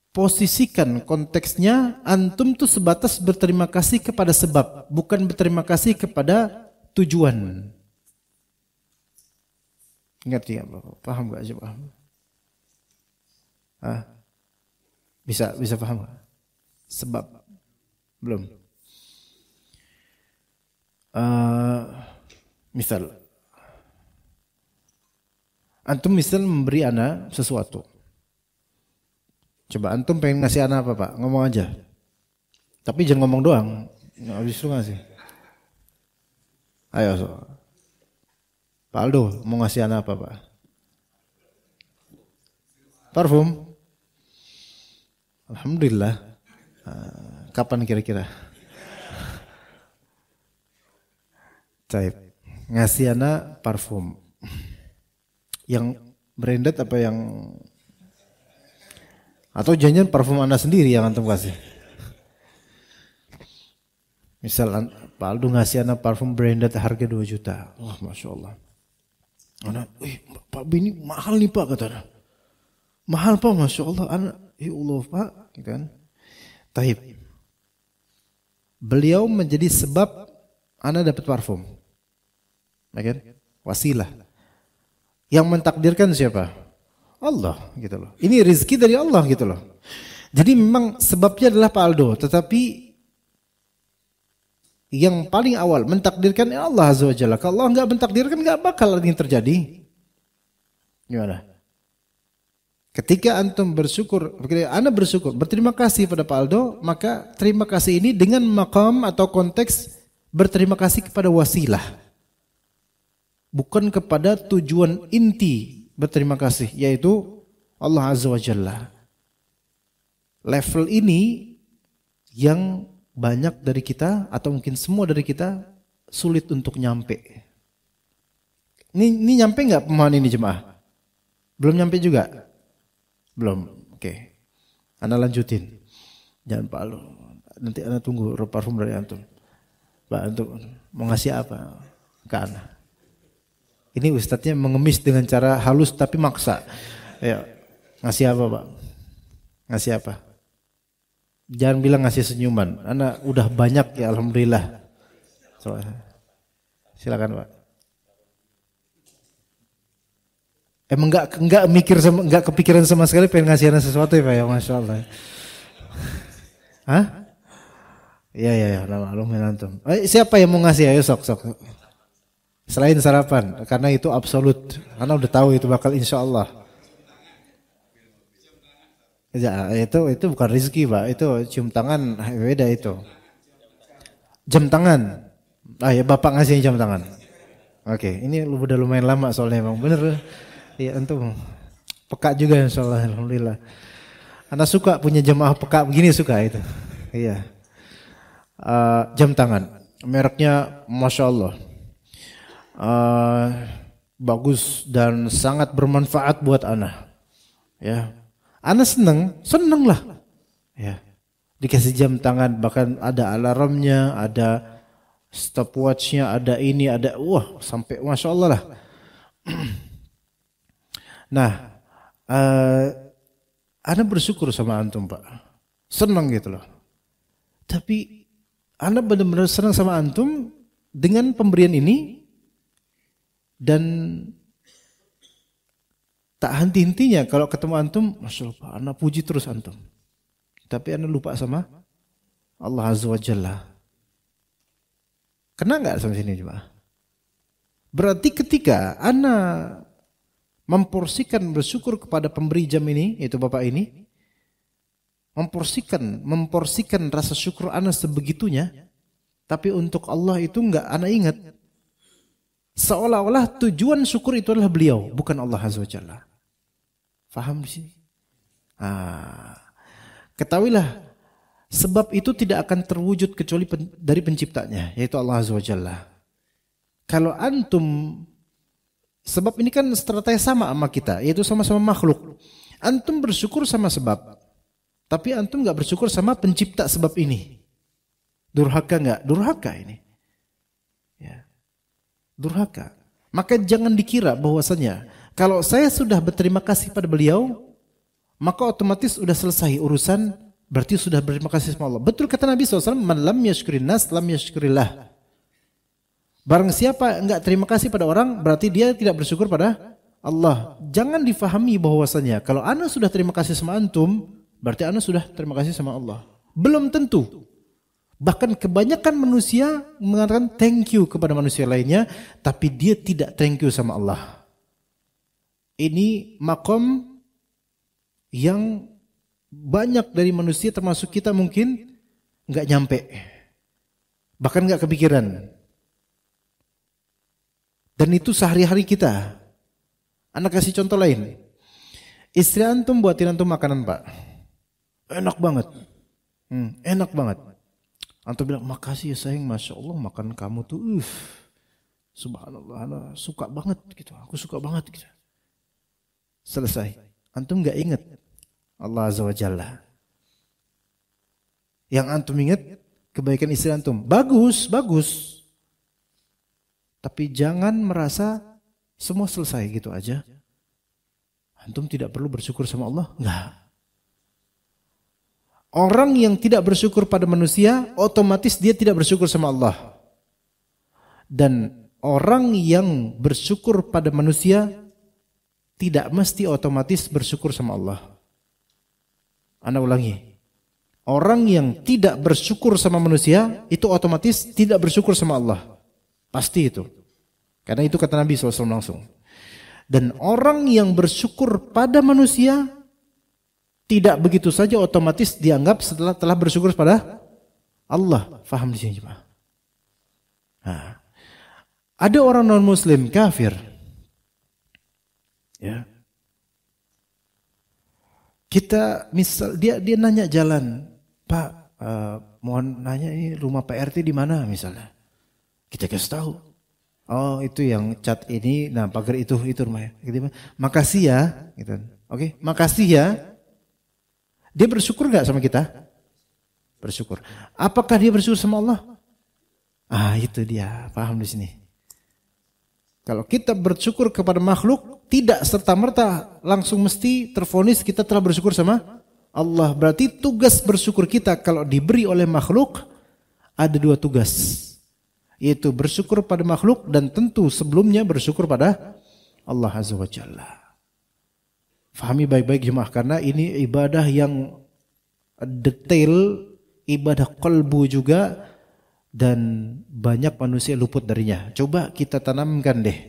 posisikan konteksnya antum tuh sebatas berterima kasih kepada sebab, bukan berterima kasih kepada tujuan. Ngerti ya Bapak? Paham gak sih? Paham? Ah, bisa paham gak? Sebab belum. Misal antum memberi anak sesuatu. Coba antum pengen ngasih anak apa Pak? Ngomong aja. Tapi jangan ngomong doang. Habis itu ngasih. Ayo so. Pak Aldo mau ngasih anak apa Pak? Parfum. Alhamdulillah. Kapan kira-kira? Caip. Ngasih anak parfum. Yang branded apa yang, atau jangan parfum Anda sendiri yang antum kasih. Misal Pak Aldo ngasih anak parfum branded harga 2 juta. Wah, Masya Allah. Anak, Pak ini mahal nih Pak kata. Mahal Pak, Masya Allah. Anak, ya Allah Pak. Kan? Taib. Beliau menjadi sebab anak dapat parfum. Kan? Wasilah. Yang mentakdirkan siapa? Allah gitu loh. Ini rezeki dari Allah gitu loh. Jadi memang sebabnya adalah Pak Aldo, tetapi yang paling awal mentakdirkan Allah Azza wa Jalla. Kalau Allah enggak mentakdirkan enggak bakal ini terjadi. Gimana? Ketika antum bersyukur, Anda bersyukur, berterima kasih pada Pak Aldo, maka terima kasih ini dengan maqam atau konteks berterima kasih kepada wasilah. Bukan kepada tujuan inti berterima kasih, yaitu Allah Azza wa Jalla. Level ini yang banyak dari kita atau mungkin semua dari kita sulit untuk nyampe. Ini nyampe nggak pemahaman ini jemaah? Belum nyampe juga? Belum. Oke. Ana lanjutin. Jangan Pak lu. Nanti ana tunggu parfum dari antum. Pak antum mau ngasih apa ke ana? Ini ustadznya mengemis dengan cara halus tapi maksa. Ya. Ngasih apa Pak? Ngasih apa? Jangan bilang ngasih senyuman. Ana udah banyak ya alhamdulillah. Silakan Pak. Emang enggak kepikiran sama sekali pengen ngasih anak sesuatu ya Pak ya, Masya Allah. Hah? Iya, maklum antum. Siapa yang mau ngasih? Ayo sok. Selain sarapan, karena itu absolut. Karena udah tahu itu bakal insya Allah. Ya, itu bukan rezeki Pak, itu cium tangan beda itu. Jam tangan. Ya Bapak ngasih jam tangan. Oke, ini udah lumayan lama soalnya Bang, bener. Iya antum peka juga insyaallah alhamdulillah. Anak suka punya jemaah peka begini suka itu. Iya. Jam tangan. Mereknya Masya Allah. Bagus dan sangat bermanfaat buat anak. Ya. Anak seneng lah. Ya. Dikasih jam tangan bahkan ada alarmnya, ada stopwatchnya, ada ini, ada sampai Masya Allah lah. Nah, ana bersyukur sama antum Pak, senang gitu loh. Tapi ana benar-benar senang sama antum dengan pemberian ini dan tak henti-hentinya kalau ketemu antum, Masya Allah Pak, ana puji terus antum. Tapi ana lupa sama Allah Azza wa Jalla. Kena nggak sama sini Jemaah? Berarti ketika ana memporsikan bersyukur kepada pemberi jam ini, yaitu Bapak ini, memporsikan rasa syukur ana sebegitunya, tapi untuk Allah itu enggak ana ingat. Seolah-olah tujuan syukur itu adalah beliau, bukan Allah Azza wa Jalla. Faham di sini? Ketahuilah, sebab itu tidak akan terwujud kecuali dari penciptanya, yaitu Allah Azza wa Jalla. Kalau antum sebab ini kan strategi sama kita, yaitu sama-sama makhluk. Antum bersyukur sama sebab, tapi antum nggak bersyukur sama pencipta sebab ini. Durhaka nggak? Durhaka ini. Ya. Durhaka. Maka jangan dikira bahwasanya kalau saya sudah berterima kasih pada beliau, maka otomatis sudah selesai urusan, berarti sudah berterima kasih sama Allah. Betul kata Nabi SAW, man lam yashkurin nas lam yashkurillah. Barang siapa enggak terima kasih pada orang, berarti dia tidak bersyukur pada Allah. Jangan difahami bahwasanya kalau ana sudah terima kasih sama antum, berarti ana sudah terima kasih sama Allah. Belum tentu. Bahkan kebanyakan manusia mengatakan thank you kepada manusia lainnya, tapi dia tidak thank you sama Allah. Ini makom yang banyak dari manusia termasuk kita mungkin enggak nyampe. Bahkan enggak kepikiran. Dan itu sehari-hari kita. Anak kasih contoh lain. Istri antum buatin antum makanan Pak. Enak banget. Enak banget. Antum bilang, makasih ya sayang, Masya Allah makan kamu tuh. Subhanallah, anak suka banget gitu. Aku suka banget gitu. Selesai. Antum gak ingat Allah Azza wa Jalla. Yang antum ingat kebaikan istri antum. Bagus. Tapi jangan merasa semua selesai gitu aja. Antum tidak perlu bersyukur sama Allah? Enggak. Orang yang tidak bersyukur pada manusia, otomatis dia tidak bersyukur sama Allah. Dan orang yang bersyukur pada manusia, tidak mesti otomatis bersyukur sama Allah. Ana ulangi. Orang yang tidak bersyukur sama manusia, itu otomatis tidak bersyukur sama Allah. Pasti itu. Karena itu kata Nabi SAW langsung. Dan orang yang bersyukur pada manusia, tidak begitu saja otomatis dianggap setelah telah bersyukur pada Allah. Faham di sini Pak? Nah, ada orang non Muslim kafir, ya. Kita misal dia nanya jalan, Pak, mohon nanya ini rumah Pak RT di mana misalnya. Kita kasih tahu. Oh itu yang cat ini, nah pagar itu rumahnya. Gitu. Makasih ya, gitu. Oke, makasih ya. Dia bersyukur nggak sama kita? Bersyukur. Apakah dia bersyukur sama Allah? Itu dia, paham di sini. Kalau kita bersyukur kepada makhluk, tidak serta-merta langsung mesti tervonis kita telah bersyukur sama Allah. Berarti tugas bersyukur kita kalau diberi oleh makhluk ada 2 tugas. Yaitu bersyukur pada makhluk dan tentu sebelumnya bersyukur pada Allah Azza wa Jalla. Fahami baik-baik jemaah, karena ini ibadah yang detail, ibadah qalbu juga, dan banyak manusia luput darinya. Coba kita tanamkan deh.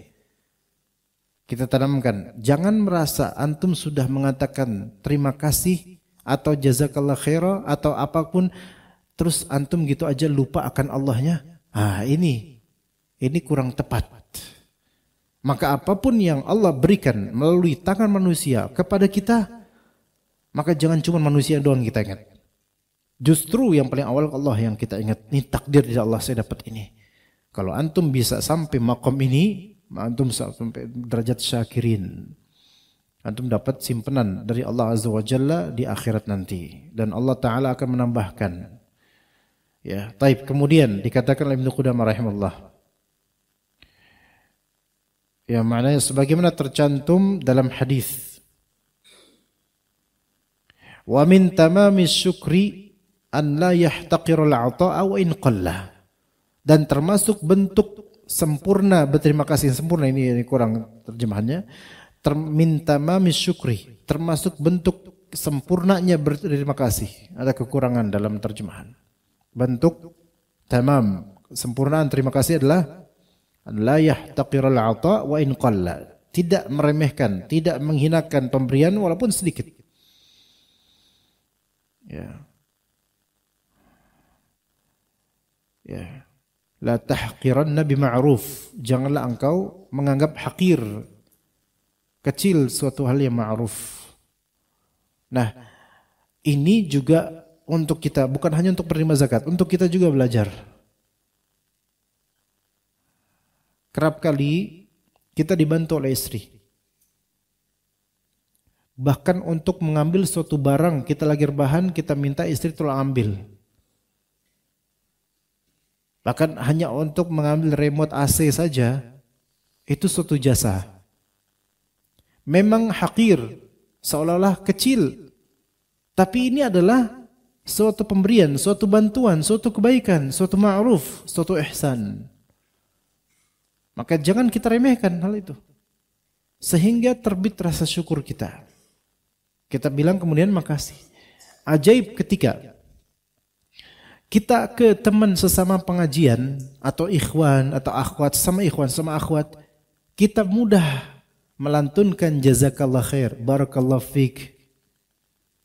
Kita tanamkan. Jangan merasa antum sudah mengatakan terima kasih atau jazakallah khairah atau apapun, terus antum gitu aja lupa akan Allahnya. Ini kurang tepat. Maka apapun yang Allah berikan melalui tangan manusia kepada kita, maka jangan cuma manusia doang kita ingat. Justru yang paling awal Allah yang kita ingat. Ini takdir dari Allah, saya dapat ini. Kalau antum bisa sampai makom ini, antum sampai derajat syakirin. Antum dapat simpanan dari Allah Azza wa Jalla di akhirat nanti. Dan Allah Ta'ala akan menambahkan. Ya, taib. Kemudian dikatakan oleh Ibnu Qudamah rahimahullah. Ya, maknanya sebagaimana tercantum dalam hadis. Wa min tamamis syukri an la yahtaqirul 'ata'a wa in qalla. Dan termasuk bentuk sempurna berterima kasih yang sempurna, ini kurang terjemahannya. Min tamamis syukri, termasuk bentuk sempurnanya berterima kasih. Ada kekurangan dalam terjemahan. Bentuk tamam, sempurnaan terima kasih adalah la yahtaqirul 'ata' wa in qalla. Tidak meremehkan, tidak menghinakan pemberian walaupun sedikit. Ya. Ya. La tahqiranna bima'ruf. Janganlah engkau menganggap hakir, kecil suatu hal yang ma'ruf. Nah, ini juga untuk kita, bukan hanya untuk penerima zakat, untuk kita juga belajar. Kerap kali kita dibantu oleh istri. Bahkan untuk mengambil suatu barang, kita lagi rebahan, kita minta istri tolong ambil. Bahkan hanya untuk mengambil remote AC saja, itu suatu jasa. Memang hakir, seolah-olah kecil. Tapi ini adalah suatu pemberian, suatu bantuan, suatu kebaikan, suatu ma'ruf, suatu ihsan. Maka jangan kita remehkan hal itu. Sehingga terbit rasa syukur kita. Kita bilang kemudian makasih. Ajaib ketika kita ke teman sesama pengajian atau ikhwan atau akhwat, sama ikhwan sama akhwat, kita mudah melantunkan jazakallah khair, barakallah fiik.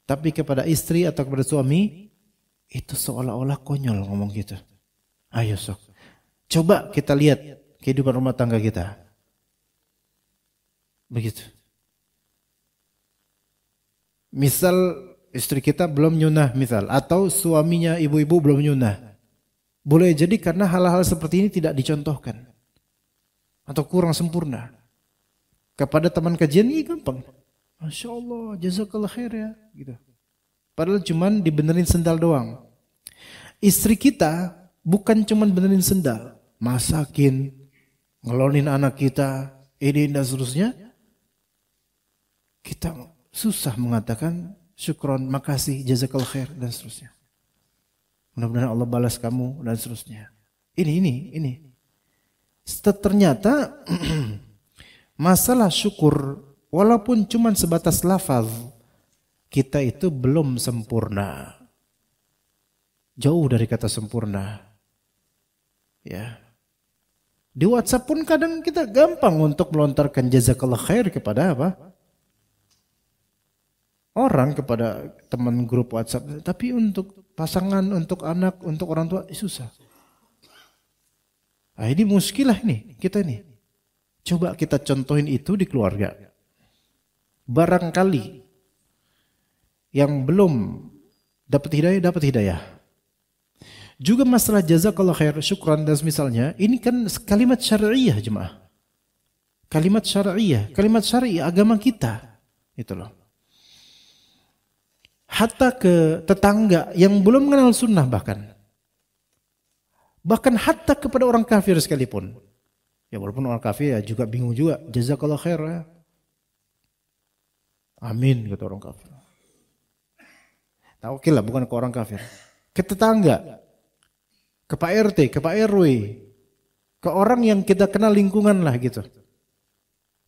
Tapi kepada istri atau kepada suami, itu seolah-olah konyol ngomong gitu. Ayo sok. Coba kita lihat kehidupan rumah tangga kita. Begitu. Misal istri kita belum nyunah misal, atau suaminya ibu-ibu belum nyunah. Boleh jadi karena hal-hal seperti ini tidak dicontohkan. Atau kurang sempurna. Kepada teman kajian ini gampang. Masya Allah, jazakallah khair ya. Gitu. Padahal cuman dibenerin sendal doang. Istri kita bukan cuman benerin sendal. Masakin, ngelonin anak kita, ini dan seterusnya. Kita susah mengatakan syukron, makasih, jazakallah khair dan seterusnya. Mudah-mudahan Allah balas kamu dan seterusnya. Ini. Ternyata masalah syukur walaupun cuma sebatas lafaz, kita itu belum sempurna. Jauh dari kata sempurna. Ya. Di WhatsApp pun kadang kita gampang untuk melontarkan jazakallah khair kepada apa? Orang, kepada teman grup WhatsApp. Tapi untuk pasangan, untuk anak, untuk orang tua susah. Nah, ini muskilah nih kita nih. Coba kita contohin itu di keluarga. Barangkali yang belum dapat hidayah. Juga masalah jazakallah khair, syukran dan misalnya, ini kan kalimat syariah jemaah. Kalimat syariah, kalimat syariah agama kita. Itu loh. Hatta ke tetangga yang belum mengenal sunnah bahkan hatta kepada orang kafir sekalipun. Ya walaupun orang kafir ya juga bingung juga. Jazakallah khair ya. Amin kata orang kafir. Nah, oke lah bukan ke orang kafir. Ke tetangga. Ke Pak RT, ke Pak RW. Ke orang yang kita kenal lingkungan lah gitu.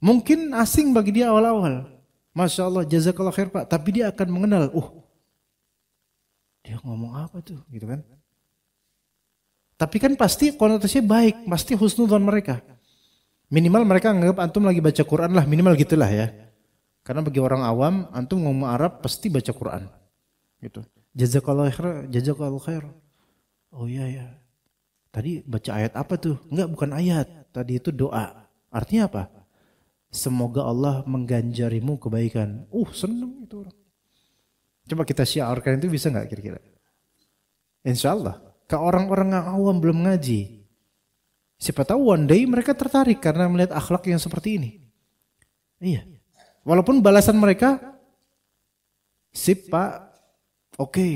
Mungkin asing bagi dia awal-awal. Masya Allah, jazakallah khair Pak. Tapi dia akan mengenal, dia ngomong apa tuh, gitu kan? Tapi kan pasti konotasinya baik, pasti husnudzon mereka. Minimal mereka anggap antum lagi baca Quran lah, minimal gitulah ya. Karena bagi orang awam, antum ngomong Arab pasti baca Quran. Gitu. Jazakallah khair, jazakallah khair. Oh iya ya. Tadi baca ayat apa tuh? Enggak, bukan ayat. Tadi itu doa. Artinya apa? Semoga Allah mengganjarimu kebaikan. Seneng itu orang. Coba kita syiarkan itu bisa nggak kira-kira? Insya Allah. Ke orang-orang yang awam belum ngaji. Siapa tahu one day mereka tertarik karena melihat akhlak yang seperti ini. Iya. Walaupun balasan mereka, sip Pak, oke,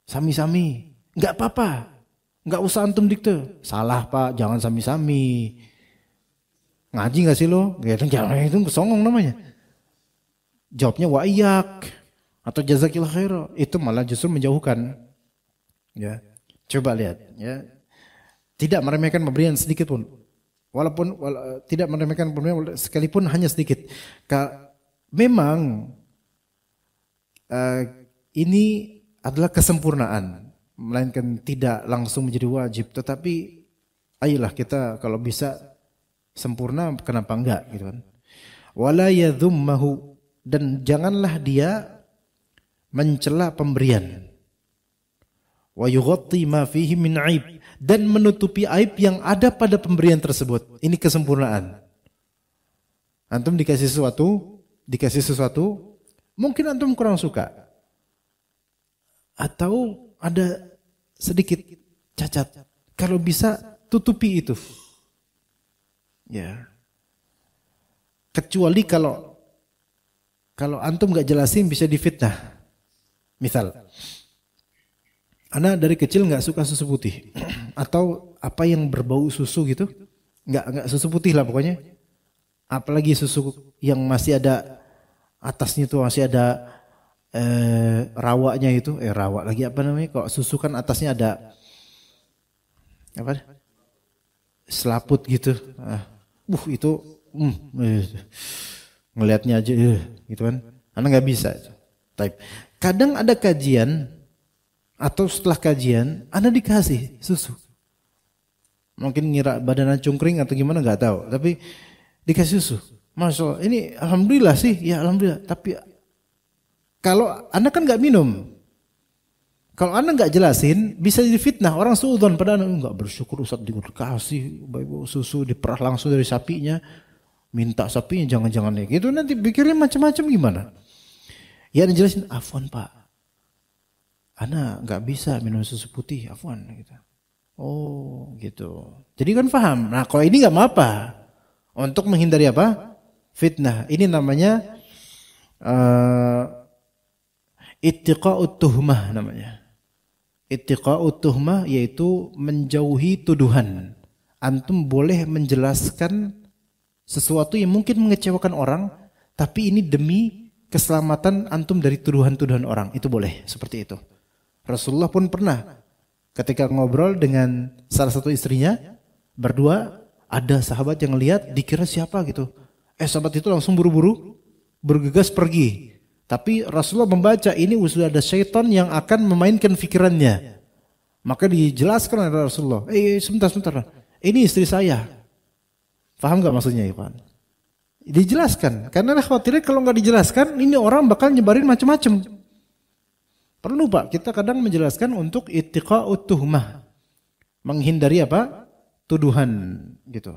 sami-sami. Nggak apa-apa. Nggak usah antum dikte. Salah Pak, jangan sami-sami. Ngaji gak sih lo? Jangan, itu songong namanya. Jawabnya waiyak atau jazakillah khair, itu malah justru menjauhkan. Ya, coba lihat. Ya, tidak meremehkan pemberian sedikit pun. Walaupun tidak meremehkan pemberian sekalipun hanya sedikit. Memang ini adalah kesempurnaan, melainkan tidak langsung menjadi wajib. Tetapi ayolah kita kalau bisa sempurna, kenapa enggak gitu kan. Wala yadhummahu, dan janganlah dia mencela pemberian. Wa yughatti ma fihi min aib, dan menutupi aib yang ada pada pemberian tersebut. Ini kesempurnaan. Antum dikasih sesuatu, mungkin antum kurang suka. Atau ada sedikit cacat. Kalau bisa tutupi itu. Ya. Kecuali kalau antum nggak jelasin bisa difitnah. Misal, ana dari kecil nggak suka susu putih atau apa yang berbau susu gitu, nggak susu putih lah pokoknya. Apalagi susu yang masih ada atasnya tuh masih ada rawaknya itu, rawak lagi apa namanya? Kalau susu kan atasnya ada apa? Selaput gitu. Itu ngelihatnya aja gitu kan. Anak nggak bisa. Type. Kadang ada kajian atau setelah kajian Anda dikasih susu. Mungkin ngira badan cungkring atau gimana nggak tahu, tapi dikasih susu. Masya Allah, ini alhamdulillah sih, ya alhamdulillah. Tapi kalau Anda kan nggak minum, kalau Anda nggak jelasin, bisa jadi fitnah. Orang suudzon pada Anda, nggak bersyukur Ustaz dikasih susu diperah langsung dari sapinya, minta sapinya jangan-jangan gitu. Nanti pikirnya macam-macam gimana? Ya Anda jelasin, afwan Pak, Anda nggak bisa minum susu putih, afwan gitu. Oh gitu. Jadi kan paham. Nah kalau ini nggak apa-apa. Untuk menghindari apa? Fitnah. Ini namanya ittiqa'ut tuhmah namanya. Ittiqa'ut tuhmah yaitu menjauhi tuduhan. Antum boleh menjelaskan sesuatu yang mungkin mengecewakan orang, tapi ini demi keselamatan antum dari tuduhan-tuduhan orang. Itu boleh seperti itu. Rasulullah pun pernah ketika ngobrol dengan salah satu istrinya berdua, ada sahabat yang lihat dikira siapa gitu. Sahabat itu langsung buru-buru bergegas pergi. Tapi Rasulullah membaca ini sudah ada syaitan yang akan memainkan pikirannya. Maka dijelaskan oleh Rasulullah, sebentar. Ini istri saya. Paham gak maksudnya Ikhwan? Dijelaskan. Karena khawatirnya kalau gak dijelaskan, ini orang bakal nyebarin macam-macam. Perlu Pak, kita kadang menjelaskan untuk ittiqa'ut tuhmah. Menghindari apa? Tuduhan gitu.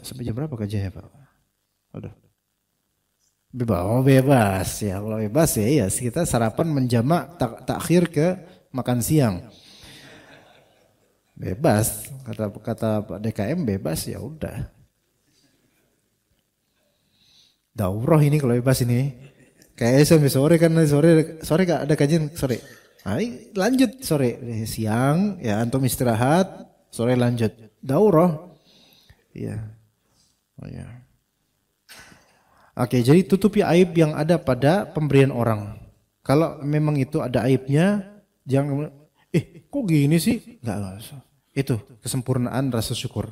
Sampai jam berapa kajiannya Pak? Aduh. Bebas ya. Kalau bebas ya kita sarapan menjamak takhir ke makan siang. Bebas, kata Pak DKM bebas ya udah. Daurah ini kalau bebas ini. Kayak sampai sore kan sore gak ada kajian sore. Nah, lanjut sore, siang ya antum istirahat, sore lanjut. Daurah. Iya. Oh ya. Oke, jadi tutupi aib yang ada pada pemberian orang. Kalau memang itu ada aibnya, jangan kok gini sih? Enggak. Itu kesempurnaan rasa syukur.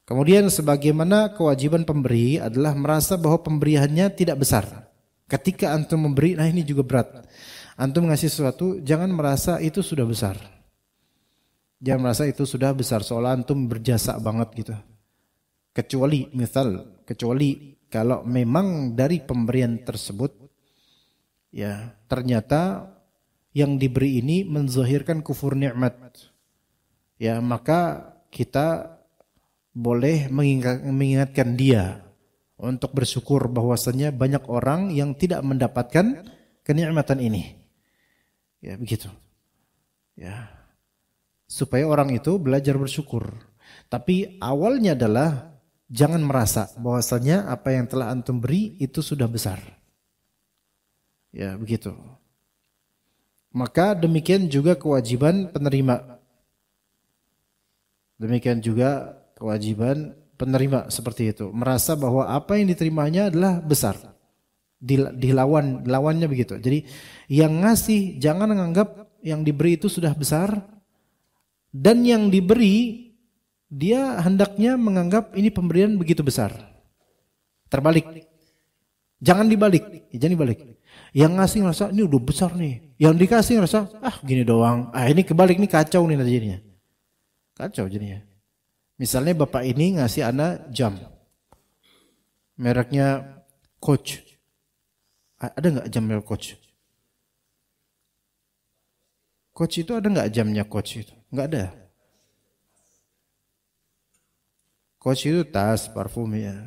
Kemudian sebagaimana kewajiban pemberi adalah merasa bahwa pemberiannya tidak besar. Ketika antum memberi, nah ini juga berat. Antum ngasih sesuatu, jangan merasa itu sudah besar. Jangan merasa itu sudah besar, seolah antum berjasa banget gitu. Kecuali kalau memang dari pemberian tersebut, ya ternyata yang diberi ini menzahirkan kufur nikmat. Ya maka kita boleh mengingatkan dia untuk bersyukur bahwasanya banyak orang yang tidak mendapatkan kenikmatan ini. Ya begitu. Ya. Supaya orang itu belajar bersyukur. Tapi awalnya adalah jangan merasa bahwasanya apa yang telah antum beri itu sudah besar. Ya begitu. Maka demikian juga kewajiban penerima. Demikian juga kewajiban penerima seperti itu. Merasa bahwa apa yang diterimanya adalah besar. Lawannya begitu. Jadi yang ngasih jangan menganggap yang diberi itu sudah besar. Dan yang diberi dia hendaknya menganggap ini pemberian begitu besar. Terbalik. Jangan dibalik. Jangan dibalik. Yang ngasih ngerasa ini udah besar nih. Yang dikasih ngerasa gini doang. Ini kebalik nih, kacau nih jadinya. Kacau jadinya. Misalnya bapak ini ngasih anak jam. Mereknya Coach. Ada nggak jam merek Coach? Coach itu ada nggak jamnya Coach itu? Nggak ada. Coach itu tas, parfum ya.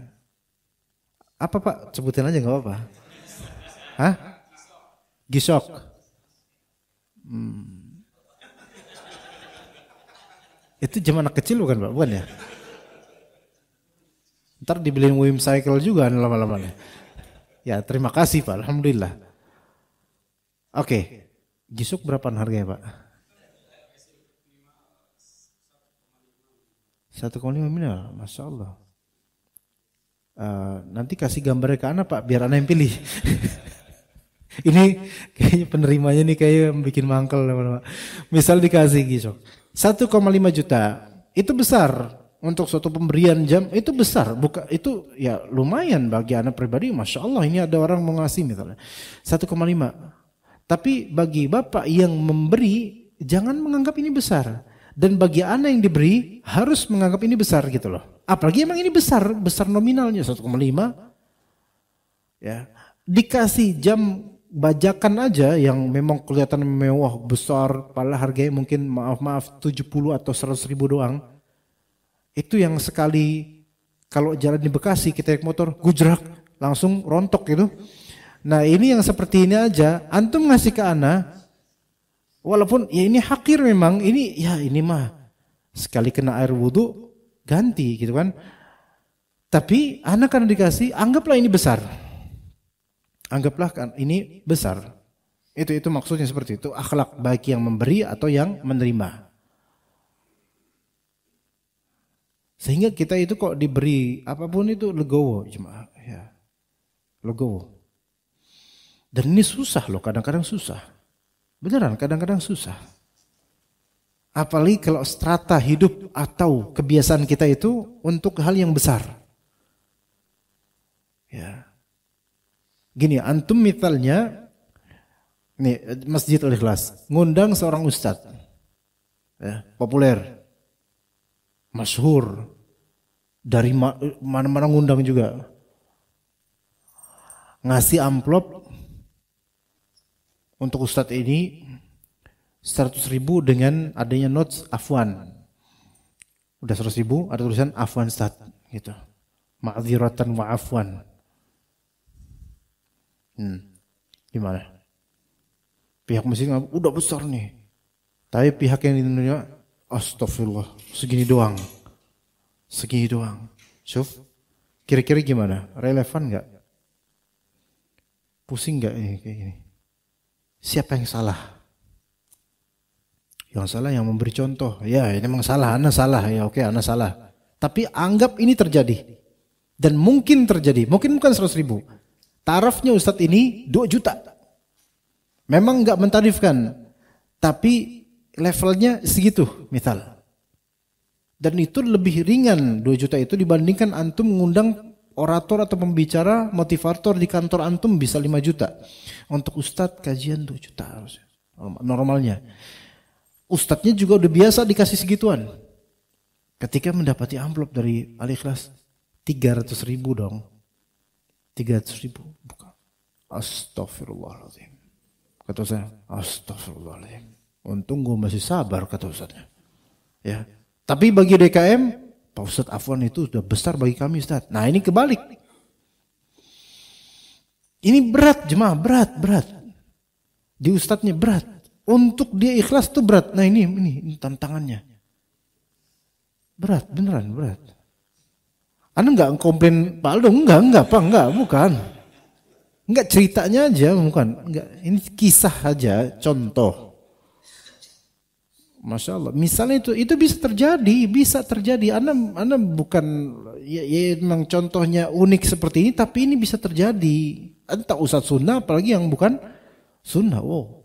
Apa Pak? Sebutin aja nggak apa-apa. Hah? Gisok. Itu jam anak kecil bukan Pak? Bukan ya? Ntar dibeliin Wim Cycle juga lama-lama. Ya terima kasih Pak, alhamdulillah. Oke, Gisok berapaan harganya Pak? 1,5 miliar, Masya Allah. Nanti kasih gambarnya ke anak Pak, biar anak yang pilih. Ini kayaknya penerimanya nih kayak bikin mangkel. Misal dikasih Gisok 1,5 juta, itu besar. Untuk suatu pemberian jam itu besar, bukan itu ya lumayan bagi anak pribadi. Masya Allah ini ada orang mau ngasih misalnya 1,5. Tapi bagi bapak yang memberi jangan menganggap ini besar, dan bagi anak yang diberi harus menganggap ini besar gitu loh. Apalagi emang ini besar nominalnya 1,5. Ya dikasih jam bajakan aja yang memang kelihatan mewah besar, padahal harganya mungkin maaf 70 atau 100 ribu doang. Itu yang sekali kalau jalan di Bekasi kita naik motor gujrak langsung rontok gitu. Nah ini yang seperti ini aja antum ngasih ke anak, walaupun ya ini hakir memang, ini ya ini mah sekali kena air wudhu ganti gitu kan. Tapi anak kan dikasih, anggaplah ini besar. Anggaplah kan ini besar. Itu maksudnya seperti itu, akhlak baik yang memberi atau yang menerima. Sehingga kita itu kok diberi apapun itu legowo cuma ya. Legowo. Dan ini susah loh, kadang-kadang susah. Beneran kadang-kadang susah. Apalagi kalau strata hidup atau kebiasaan kita itu untuk hal yang besar. Ya. Gini, antum misalnya nih Masjid Al-Ikhlas ngundang seorang ustadz. Ya, populer. Masyhur, dari mana-mana ngundang juga, ngasih amplop untuk ustadz ini 100 ribu dengan adanya notes afwan, udah 100 ribu ada tulisan afwan ustadz gitu, ma'dziratan wa afwan. Gimana? Pihak masjid udah besar nih, tapi pihak yang di Indonesia Astagfirullah, segini doang. Segini doang. Syuf, kira-kira gimana? Relevan nggak? Pusing nggak ini kayak gini? Siapa yang salah? Yang salah yang memberi contoh. Ya, ini memang salah, ana salah. Ya oke, ana salah. Tapi anggap ini terjadi. Dan mungkin terjadi. Mungkin bukan 100.000. Tarafnya Ustadz ini 2 juta. Memang nggak mentarifkan. Tapi levelnya segitu, misal. Dan itu lebih ringan 2 juta itu dibandingkan antum mengundang orator atau pembicara motivator di kantor antum bisa 5 juta. Untuk Ustadz kajian 2 juta harusnya. Normalnya. Ustadznya juga udah biasa dikasih segituan. Ketika mendapati amplop dari Al-Ikhlas 300.000 dong. 300.000 bukan. Astagfirullahaladzim. Kata saya, astagfirullahaladzim. Untung gue masih sabar kata Ustadznya. Ya. Tapi bagi DKM, Pak Ustadz Afwan itu sudah besar bagi kami Ustadz. Nah ini kebalik. Ini berat jemaah, berat. Di Ustadznya berat. Untuk dia ikhlas tuh berat. Nah ini tantangannya. Berat, beneran berat. Anda enggak komplain Pak Aldo? Enggak, Pak, enggak, bukan. Enggak ceritanya aja, bukan. Enggak, ini kisah aja, contoh. Masya Allah. Misalnya itu bisa terjadi. Anda bukan ya memang contohnya unik seperti ini, tapi ini bisa terjadi. Entah Ustadz sunnah, apalagi yang bukan sunnah. Wow.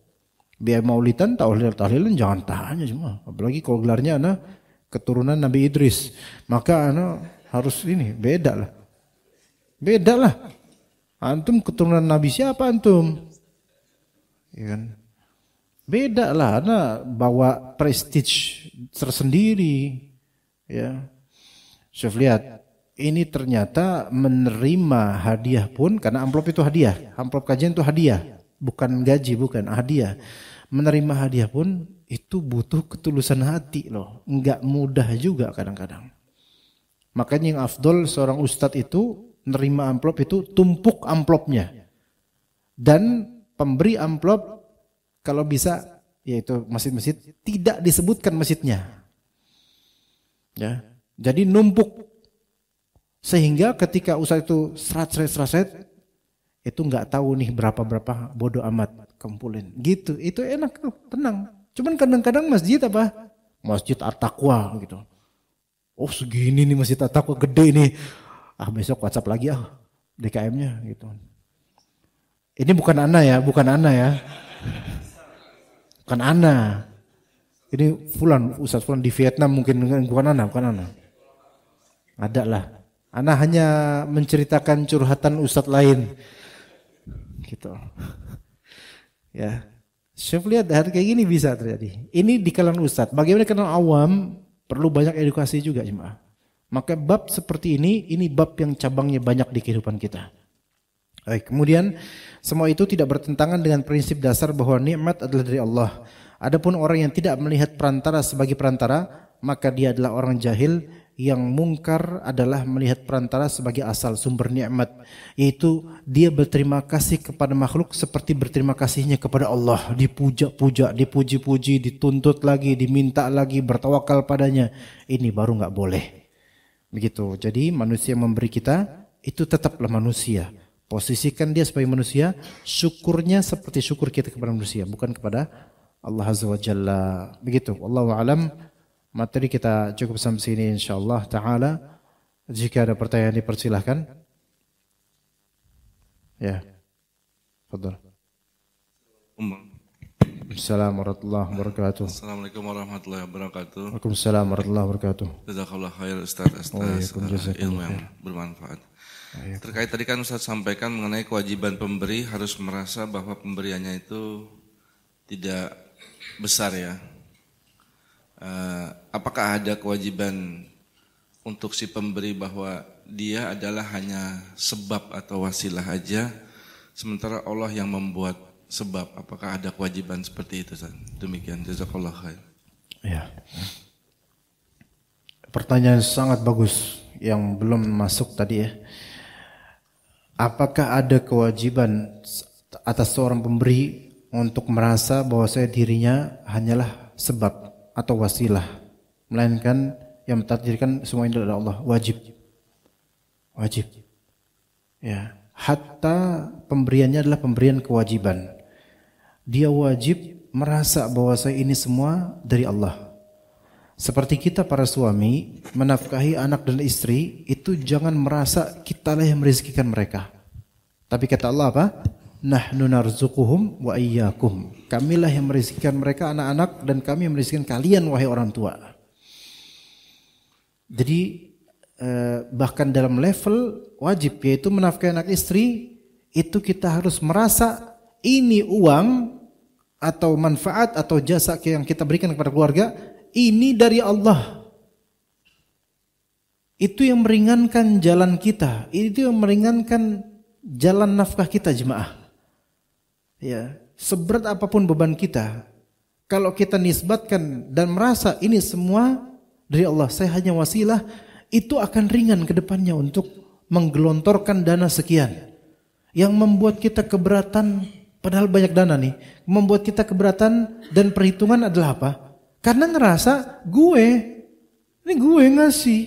Biar maulidan, tahlilan jangan tanya cuma. Apalagi kalau gelarnya Anda keturunan Nabi Idris, maka Anda harus ini beda lah. Antum keturunan Nabi siapa antum? Ya kan? Beda lah, Anda bawa prestige tersendiri. Ya, Syuf lihat, ini ternyata menerima hadiah pun karena amplop itu hadiah, amplop kajian itu hadiah, bukan gaji, bukan hadiah. Menerima hadiah pun itu butuh ketulusan hati loh, enggak mudah juga kadang-kadang. Makanya yang afdol seorang ustadz itu nerima amplop itu tumpuk amplopnya. Dan pemberi amplop kalau bisa yaitu masjid-masjid tidak disebutkan masjidnya. Ya. Jadi numpuk sehingga ketika ustadz itu serat itu enggak tahu nih berapa bodoh amat kumpulin. Gitu. Itu enak tuh, tenang. Cuman kadang-kadang masjid apa? Masjid At-Taqwa gitu. Oh segini nih Masjid At-Taqwa gede nih. Ah besok WhatsApp lagi DKM-nya gitu. Ini bukan Ana ya. Bukan Ana. Ini Ustaz Fulan di Vietnam mungkin bukan Ana. Ada lah. Ana hanya menceritakan curhatan Ustaz lain. Gitu. Ya. Syuf lihat hari kayak gini bisa terjadi. Ini di kalangan Ustaz. Bagaimana kalangan awam? Perlu banyak edukasi juga jemaah. Maka bab seperti ini bab yang cabangnya banyak di kehidupan kita. Baik, kemudian semua itu tidak bertentangan dengan prinsip dasar bahwa nikmat adalah dari Allah. Adapun orang yang tidak melihat perantara sebagai perantara, maka dia adalah orang jahil. Yang mungkar adalah melihat perantara sebagai asal sumber nikmat, yaitu dia berterima kasih kepada makhluk seperti berterima kasihnya kepada Allah, dipuja-puja, dipuji-puji, dituntut lagi, diminta lagi, bertawakal padanya. Ini baru nggak boleh. Begitu. Jadi manusia memberi kita itu tetaplah manusia. Posisikan dia sebagai manusia, syukurnya seperti syukur kita kepada manusia, bukan kepada Allah Azza wa Jalla. Begitu. Wallahu a'lam. Materi kita cukup sampai sini insyaallah taala. Jika ada pertanyaan dipersilahkan. Ya. Fadhal. Assalamualaikum warahmatullahi wabarakatuh. Assalamualaikum warahmatullahi wabarakatuh. Waalaikumsalam warahmatullahi wabarakatuh. Jazakallah khair Ustaz atas ilmu yang bermanfaat. Terkait tadi kan Ustaz sampaikan mengenai kewajiban pemberi harus merasa bahwa pemberiannya itu tidak besar ya. Apakah ada kewajiban untuk si pemberi bahwa dia adalah hanya sebab atau wasilah aja, sementara Allah yang membuat sebab? Apakah ada kewajiban seperti itu? Demikian, jazakallah khair. Ya. Pertanyaan sangat bagus yang belum masuk tadi ya. Apakah ada kewajiban atas seorang pemberi untuk merasa bahwa dirinya hanyalah sebab atau wasilah melainkan yang mentakdirkan semua itu adalah Allah. Wajib. Ya, hatta pemberiannya adalah pemberian kewajiban. Dia wajib merasa bahwa ini semua dari Allah. Seperti kita para suami menafkahi anak dan istri, itu jangan merasa kitalah yang merezekikan mereka. Tapi kata Allah apa? Nahnu narzuquhum wa iyyakum. Kamilah yang merezekikan mereka anak-anak dan kami yang merezekikan kalian wahai orang tua. Jadi bahkan dalam level wajib yaitu menafkahi anak istri, itu kita harus merasa ini uang atau manfaat atau jasa yang kita berikan kepada keluarga ini dari Allah. Itu yang meringankan jalan kita, itu yang meringankan jalan nafkah kita jemaah. Ya, seberat apapun beban kita, kalau kita nisbatkan dan merasa ini semua dari Allah, saya hanya wasilah, itu akan ringan ke depannya untuk menggelontorkan dana sekian. Yang membuat kita keberatan, padahal banyak dana nih, membuat kita keberatan dan perhitungan adalah apa? Karena ngerasa ini gue ngasih,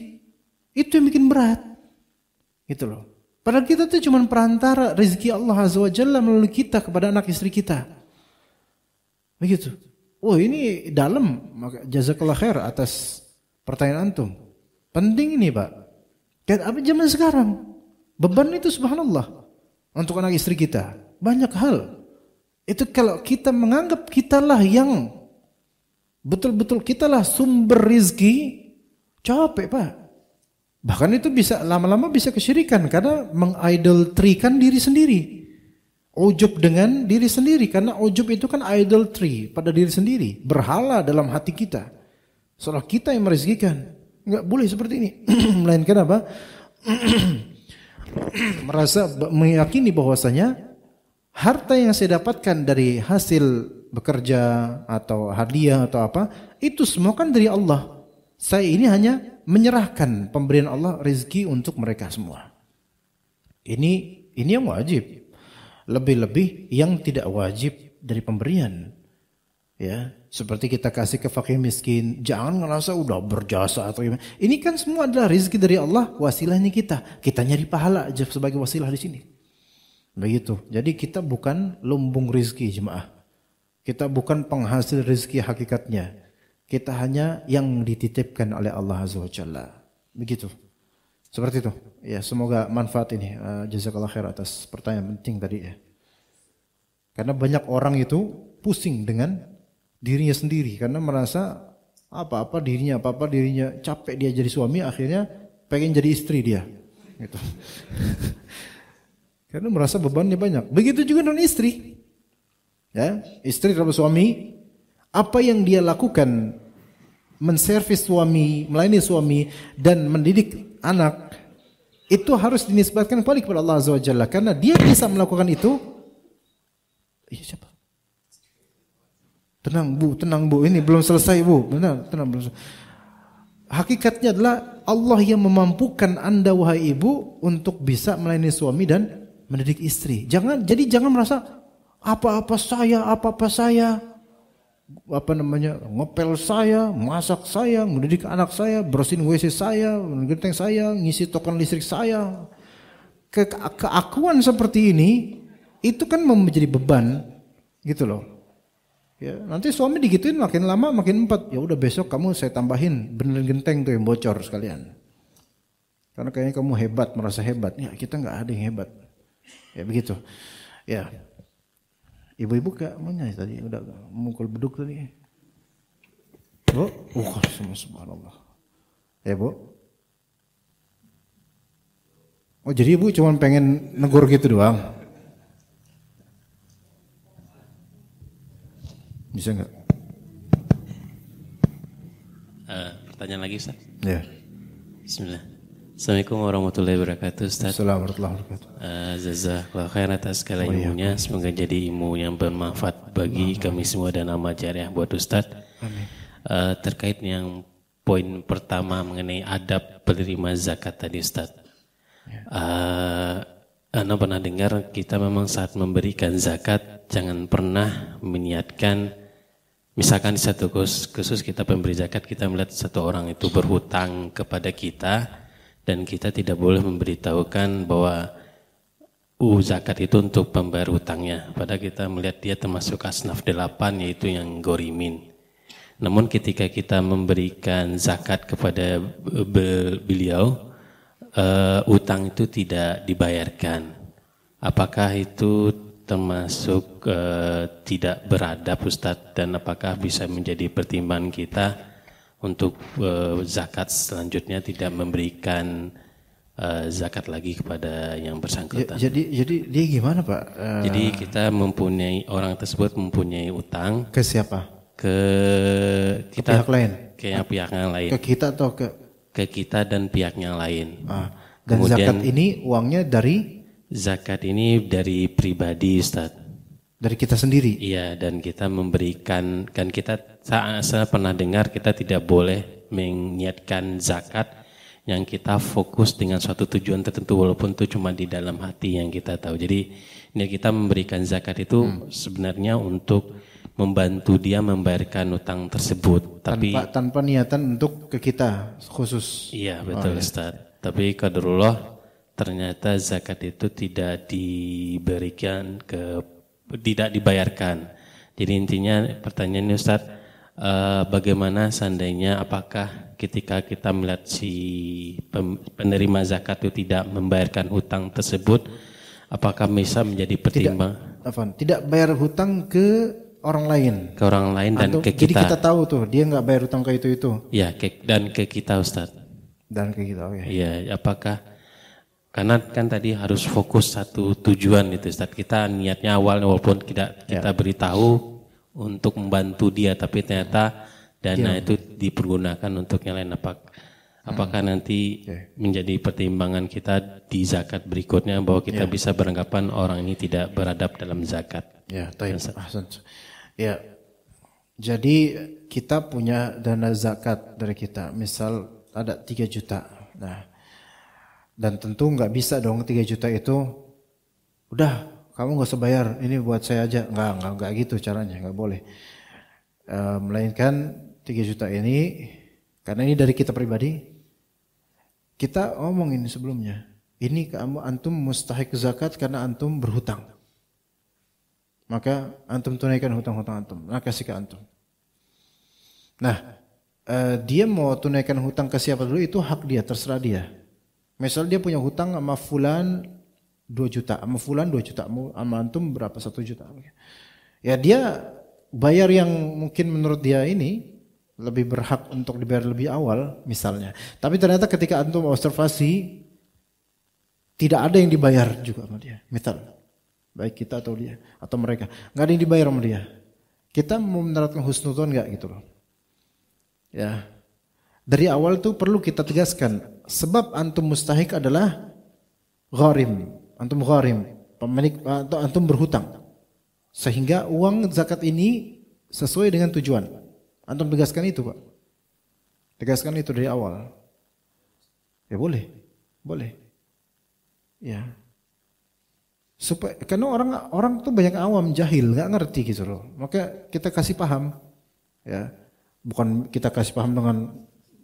itu yang bikin berat, gitu loh. Padahal kita tuh cuma perantara rezeki Allah Azza wa Jalla melalui kita kepada anak istri kita, begitu. Oh ini dalam, maka jazakallah khair atas pertanyaan antum. Penting ini Pak. Kayak apa zaman sekarang? Beban itu subhanallah untuk anak istri kita banyak hal. Itu kalau kita menganggap kitalah yang betul-betul kitalah sumber rizki, capek Pak. Bahkan itu bisa lama-lama bisa kesyirikan karena mengidoltrikan diri sendiri. Ujub dengan diri sendiri, karena ujub itu kan idolatry pada diri sendiri, berhala dalam hati kita. Seolah kita yang merezekikan. Enggak boleh seperti ini. Melainkan apa? Merasa meyakini bahwasanya harta yang saya dapatkan dari hasil bekerja atau hadiah atau apa, itu semua kan dari Allah. Saya ini hanya menyerahkan pemberian Allah rezeki untuk mereka semua. Ini yang wajib. Lebih-lebih yang tidak wajib dari pemberian. Ya, seperti kita kasih ke fakir miskin, jangan ngerasa udah berjasa atau gimana. Ini kan semua adalah rezeki dari Allah, wasilahnya kita. Kita nyari pahala aja sebagai wasilah di sini. Begitu. Jadi kita bukan lumbung rezeki jemaah. Kita bukan penghasil rezeki hakikatnya. Kita hanya yang dititipkan oleh Allah Azza wa Jalla. Begitu. Seperti itu. Ya, semoga manfaat ini. Jazakallah khair atas pertanyaan penting tadi ya. Karena banyak orang itu pusing dengan dirinya sendiri karena merasa apa-apa dirinya capek dia jadi suami, akhirnya pengen jadi istri dia. Gitu. Karena merasa bebannya banyak. Begitu juga dengan istri. Ya, istri terhadap suami, apa yang dia lakukan menservis suami, melayani suami dan mendidik anak, itu harus dinisbatkan kembali kepada Allah Azza wa Jalla. Karena dia bisa melakukan itu. Iya siapa? Tenang bu, ini belum selesai bu. Benar, tenang belum selesai. Hakikatnya adalah Allah yang memampukan anda wahai ibu untuk bisa melayani suami dan mendidik istri. Jangan merasa apa-apa saya, ngepel saya, masak saya, mendidik anak saya, bersihin WC saya, menggenteng saya, ngisi token listrik saya. Keakuan seperti ini itu kan menjadi beban, gitu loh. Ya, nanti suami digituin makin lama makin empat. Ya udah besok kamu saya tambahin benerin genteng tuh yang bocor sekalian. Karena kayaknya kamu hebat, merasa hebat. Ya kita nggak ada yang hebat. Ya begitu. Ya. Ibu-ibu gak mana tadi udah mukul beduk tadi. Bu, subhanallah. Ya bu. Oh jadi ibu cuma pengen negur gitu doang. Bisa nggak? Pertanyaan lagi Ustaz? Ya. Bismillah. Assalamualaikum warahmatullahi wabarakatuh Ustaz. Assalamualaikum warahmatullahi wabarakatuh. Jazakallah khair atas segala ilmunya. Semoga jadi ilmu yang bermanfaat bagi kami semua dan amal jariah buat Ustaz. Amin. Terkait yang poin pertama mengenai adab penerima zakat tadi Ustaz. Anda pernah dengar kita memang saat memberikan zakat jangan pernah meniatkan Misalkan di satu kasus kita pemberi zakat, kita melihat satu orang itu berhutang kepada kita dan kita tidak boleh memberitahukan bahwa zakat itu untuk pembayar hutangnya. Padahal kita melihat dia termasuk asnaf 8 yaitu yang gorimin. Namun ketika kita memberikan zakat kepada beliau, utang itu tidak dibayarkan. Apakah itu termasuk tidak beradab Ustadz, dan apakah bisa menjadi pertimbangan kita untuk zakat selanjutnya tidak memberikan zakat lagi kepada yang bersangkutan? Jadi dia gimana Pak? Jadi kita orang tersebut mempunyai utang Ke siapa? Ke pihak lain? Ke pihak yang lain. Ke kita atau ke kita dan pihak yang lain. Dan kemudian, zakat ini uangnya dari? Zakat ini dari pribadi Ustaz. Dari kita sendiri? Iya, dan kita memberikan, kan saya pernah dengar kita tidak boleh menyiapkan zakat yang kita fokus dengan suatu tujuan tertentu walaupun itu cuma di dalam hati yang kita tahu. Jadi ini kita memberikan zakat itu sebenarnya untuk membantu dia membayarkan utang tersebut, tapi tanpa niatan untuk ke kita khusus. Iya, betul Ustaz. Tapi qadarullah ternyata zakat itu tidak dibayarkan. Jadi intinya pertanyaannya Ustaz, bagaimana seandainya apakah ketika kita melihat si penerima zakat itu tidak membayarkan hutang tersebut, apakah bisa menjadi pertimbangan? Tidak bayar hutang ke orang lain. Ke orang lain dan ke kita. Jadi kita tahu tuh dia nggak bayar hutang ke itu. Iya, dan ke kita Ustaz. Dan ke kita, oke. Iya, apakah karena kan tadi harus fokus satu tujuan itu Ustaz. Kita niatnya awalnya walaupun kita beritahu untuk membantu dia, tapi ternyata dana itu dipergunakan untuk yang lain. Apakah nanti menjadi pertimbangan kita di zakat berikutnya bahwa kita bisa beranggapan orang ini tidak beradab dalam zakat? Ya, ya. Jadi kita punya dana zakat dari kita, misal ada 3 juta. Nah, dan tentu nggak bisa dong 3 juta itu, udah kamu nggak usah bayar, ini buat saya aja. Nggak gitu caranya, nggak boleh. Melainkan 3 juta ini, karena ini dari kita pribadi, kita ngomongin sebelumnya, ini kamu antum mustahik zakat karena antum berhutang. Maka antum tunaikan hutang-hutang antum, nah kasih ke antum. Nah, dia mau tunaikan hutang ke siapa dulu itu hak dia, terserah dia. Misal dia punya hutang sama fulan 2 juta, sama fulan 2 juta, sama antum berapa 1 juta. Ya dia bayar yang mungkin menurut dia ini lebih berhak untuk dibayar lebih awal misalnya. Tapi ternyata ketika antum observasi tidak ada yang dibayar juga sama dia. Misal baik kita atau dia atau mereka, nggak ada yang dibayar sama dia. Kita mau menerapkan husnudzon nggak gitu loh. Ya. Dari awal tuh perlu kita tegaskan, sebab antum mustahik adalah gharim, antum gharim, pemilik atau antum berhutang. Sehingga uang zakat ini sesuai dengan tujuan. Antum tegaskan itu, Pak. Tegaskan itu dari awal. Ya boleh. Boleh. Ya. Supaya karena orang tuh banyak awam, jahil, enggak ngerti gitu loh. Maka kita kasih paham. Ya. Bukan kita kasih paham dengan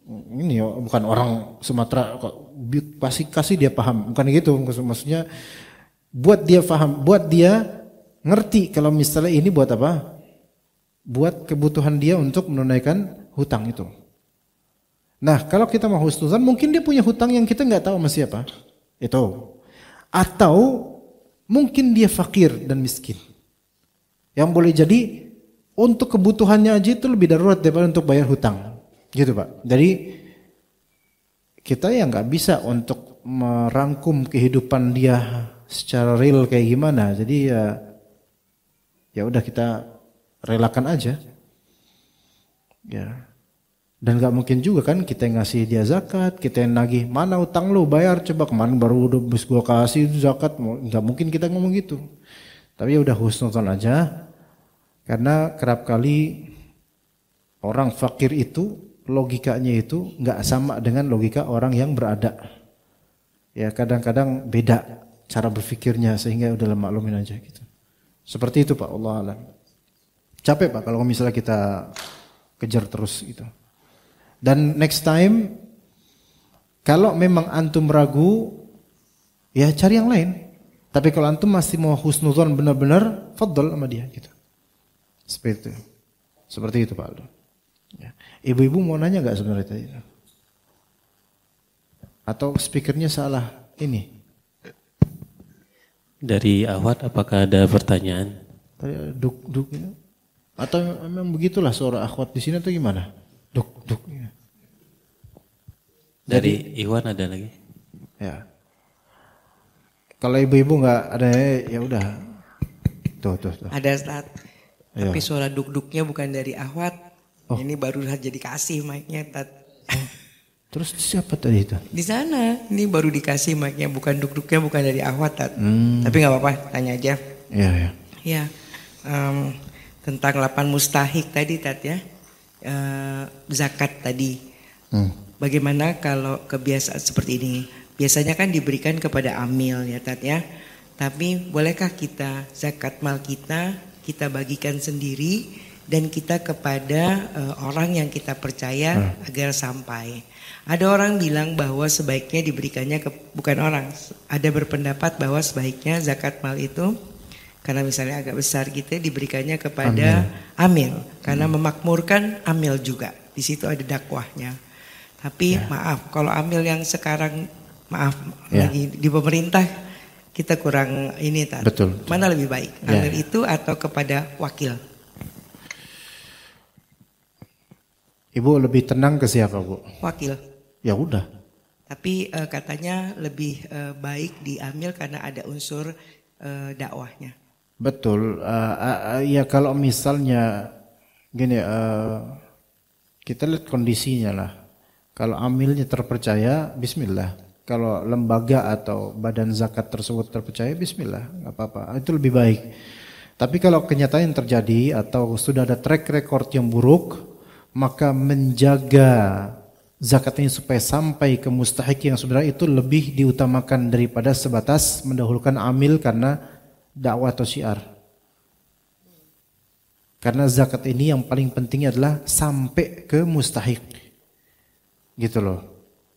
ini ya, bukan orang Sumatera kok pasti kasih dia paham, bukan gitu maksudnya. Buat dia paham, buat dia ngerti kalau misalnya ini buat apa? Buat kebutuhan dia untuk menunaikan hutang itu. Nah, kalau kita mau husnuzan, mungkin dia punya hutang yang kita nggak tahu sama siapa. Itu. Atau mungkin dia fakir dan miskin. Yang boleh jadi untuk kebutuhannya aja itu lebih darurat daripada untuk bayar hutang. Gitu Pak. Jadi kita ya nggak bisa untuk merangkum kehidupan dia secara real kayak gimana. Jadi ya udah kita relakan aja. Ya. Dan nggak mungkin juga kan kita yang ngasih dia zakat, kita yang nagih, mana utang lu bayar coba kemarin baru udah bis gua kasih zakat, nggak mungkin kita ngomong gitu. Tapi ya udah husnuzon aja. Karena kerap kali orang fakir itu logikanya itu nggak sama dengan logika orang yang berada. Ya kadang-kadang beda cara berpikirnya sehingga udah maklumin aja gitu. Seperti itu Pak, Allah alam. Capek Pak kalau misalnya kita kejar terus gitu. Dan next time kalau memang antum ragu, ya cari yang lain. Tapi kalau antum masih mau husnudzon benar-benar, fadl sama dia gitu. Seperti itu Pak Aldo. Ya. Ibu-ibu mau nanya nggak sebenarnya tadi? Atau speakernya salah ini? Dari Ahwat apakah ada pertanyaan? Tadi duk ya. Atau memang begitulah suara akhwat di sini atau gimana? Duk. Ya. Dari Iwan ada lagi? Ya. Kalau ibu-ibu nggak ada ya udah. Tuh. Ada Ustaz. Tapi suara duk-duknya bukan dari Ahwat. Oh. Ini baru jadi kasih mic-nya Ustaz. Terus siapa tadi itu? Di sana. Ini baru dikasih mic-nya, bukan duk-duknya bukan dari Ahwat Ustaz. Tapi nggak apa-apa, tanya aja. Iya. Ya. Tentang 8 mustahik tadi Tat ya. Zakat tadi. Bagaimana kalau kebiasaan seperti ini? Biasanya kan diberikan kepada amil ya Tat ya. Tapi bolehkah kita zakat mal kita bagikan sendiri dan kita kepada orang yang kita percaya agar sampai. Ada orang bilang bahwa sebaiknya diberikannya bukan orang. Ada berpendapat bahwa sebaiknya zakat mal itu karena misalnya agak besar gitu diberikannya kepada amil karena memakmurkan amil juga. Di situ ada dakwahnya. Tapi maaf, kalau amil yang sekarang lagi di pemerintah kita kurang ini Tat. Betul. Mana lebih baik? Amil itu atau kepada wakil? Ibu lebih tenang ke siapa Bu? Wakil. Ya udah. Tapi katanya lebih baik diambil karena ada unsur dakwahnya. Betul. Ya kalau misalnya gini, kita lihat kondisinya lah. Kalau amilnya terpercaya, bismillah. Kalau lembaga atau badan zakat tersebut terpercaya, bismillah, nggak apa-apa. Itu lebih baik. Tapi kalau kenyataan yang terjadi atau sudah ada track record yang buruk, maka menjaga zakat ini supaya sampai ke mustahik yang sebenarnya itu lebih diutamakan daripada sebatas mendahulukan amil karena dakwah atau syiar. Karena zakat ini yang paling penting adalah sampai ke mustahik. Gitu loh.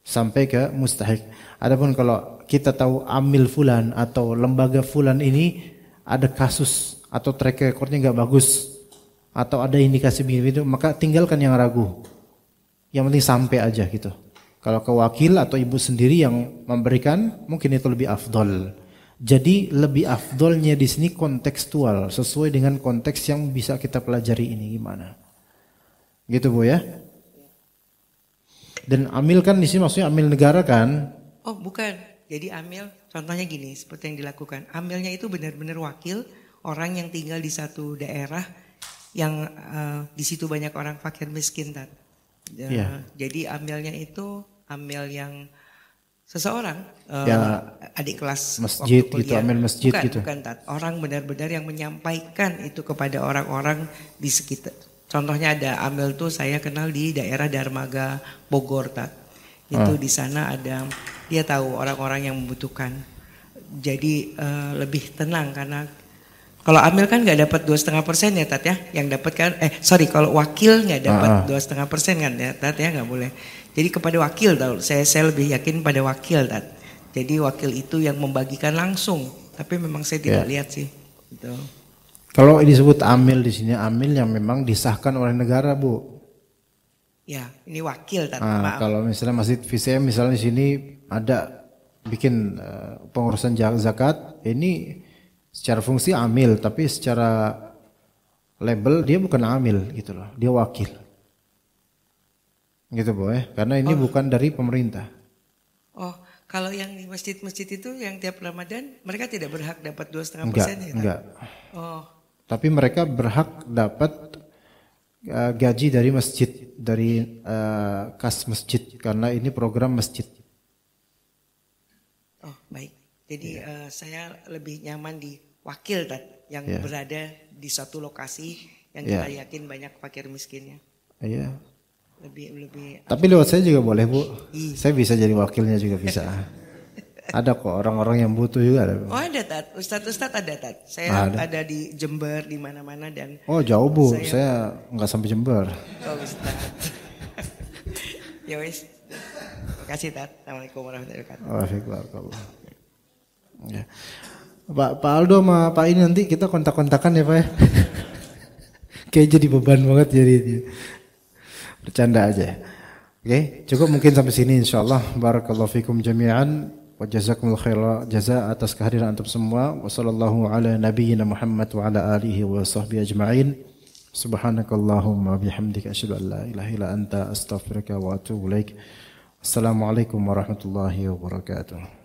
Sampai ke mustahik. Adapun kalau kita tahu amil fulan atau lembaga fulan ini ada kasus atau track recordnya nggak bagus atau ada indikasi begitu, maka tinggalkan yang ragu. Yang penting sampai aja gitu. Kalau ke wakil atau ibu sendiri yang memberikan, mungkin itu lebih afdol. Jadi lebih afdolnya di sini kontekstual, sesuai dengan konteks yang bisa kita pelajari ini gimana. Gitu Bu ya. Dan amil kan di sini maksudnya amil negara kan? Oh bukan. Jadi amil contohnya gini, seperti yang dilakukan. Amilnya itu benar-benar wakil orang yang tinggal di satu daerah yang di situ banyak orang fakir miskin Tat. Jadi amilnya itu amil yang seseorang adik kelas masjid gitu, amil masjid bukan, gitu. Bukan Tat. Orang benar-benar yang menyampaikan itu kepada orang-orang di sekitar. Contohnya ada amil tuh saya kenal di daerah Darmaga Bogor Tat. Itu di sana ada dia tahu orang-orang yang membutuhkan. Jadi lebih tenang karena kalau amil kan nggak dapat 2,5% ya Tat ya. Yang dapat kan kalau wakil nggak dapat 2,5% kan ya Tat ya, nggak boleh. Jadi kepada wakil tahu. Saya lebih yakin pada wakil Tat. Jadi wakil itu yang membagikan langsung. Tapi memang saya tidak lihat sih. Gitu. Kalau disebut amil di sini amil yang memang disahkan oleh negara Bu. Ya, ini wakil Tat. Kalau misalnya Masjid VCM misalnya di sini ada bikin pengurusan zakat, ini secara fungsi amil, tapi secara label dia bukan amil gitu loh, dia wakil. Gitu Bu ya, karena ini bukan dari pemerintah. Oh, kalau yang di masjid-masjid itu yang tiap Ramadan mereka tidak berhak dapat 2,5% ya? Enggak. Oh. Tapi mereka berhak dapat gaji dari masjid, dari kas masjid karena ini program masjid. Oh, baik. Jadi saya lebih nyaman di wakil yang berada di suatu lokasi yang kita yakin banyak fakir miskinnya. Iya. Lebih. Tapi lewat saya juga boleh Bu. Saya bisa jadi wakilnya juga bisa. Ada kok orang-orang yang butuh juga ada. Oh ada Tat, Ustadz ada Tat. Saya ada di Jember di mana-mana dan. Oh jauh Bu, saya nggak sampai Jember. Oh Ustadz. Ya wis. Terima kasih Tat. Assalamualaikum warahmatullahi wabarakatuh. Waalaikumsalam. Ya. Pak Aldo sama Pak ini nanti kita kontak-kontakan ya Pak ya. Kayak jadi beban banget jadi bercanda aja. Oke, cukup mungkin sampai sini insyaallah. Barakallahu fikum jami'an wa jazakumul khairan jazaa atas kehadiran antum semua. Wassallallahu ala nabiyyina Muhammad wa ala alihi wa sahbihi ajma'in. Subhanakallahumma bihamdika asyhadu an la ilaha illa anta astaghfiruka wa atubu ilaik. Assalamualaikum warahmatullahi wabarakatuh.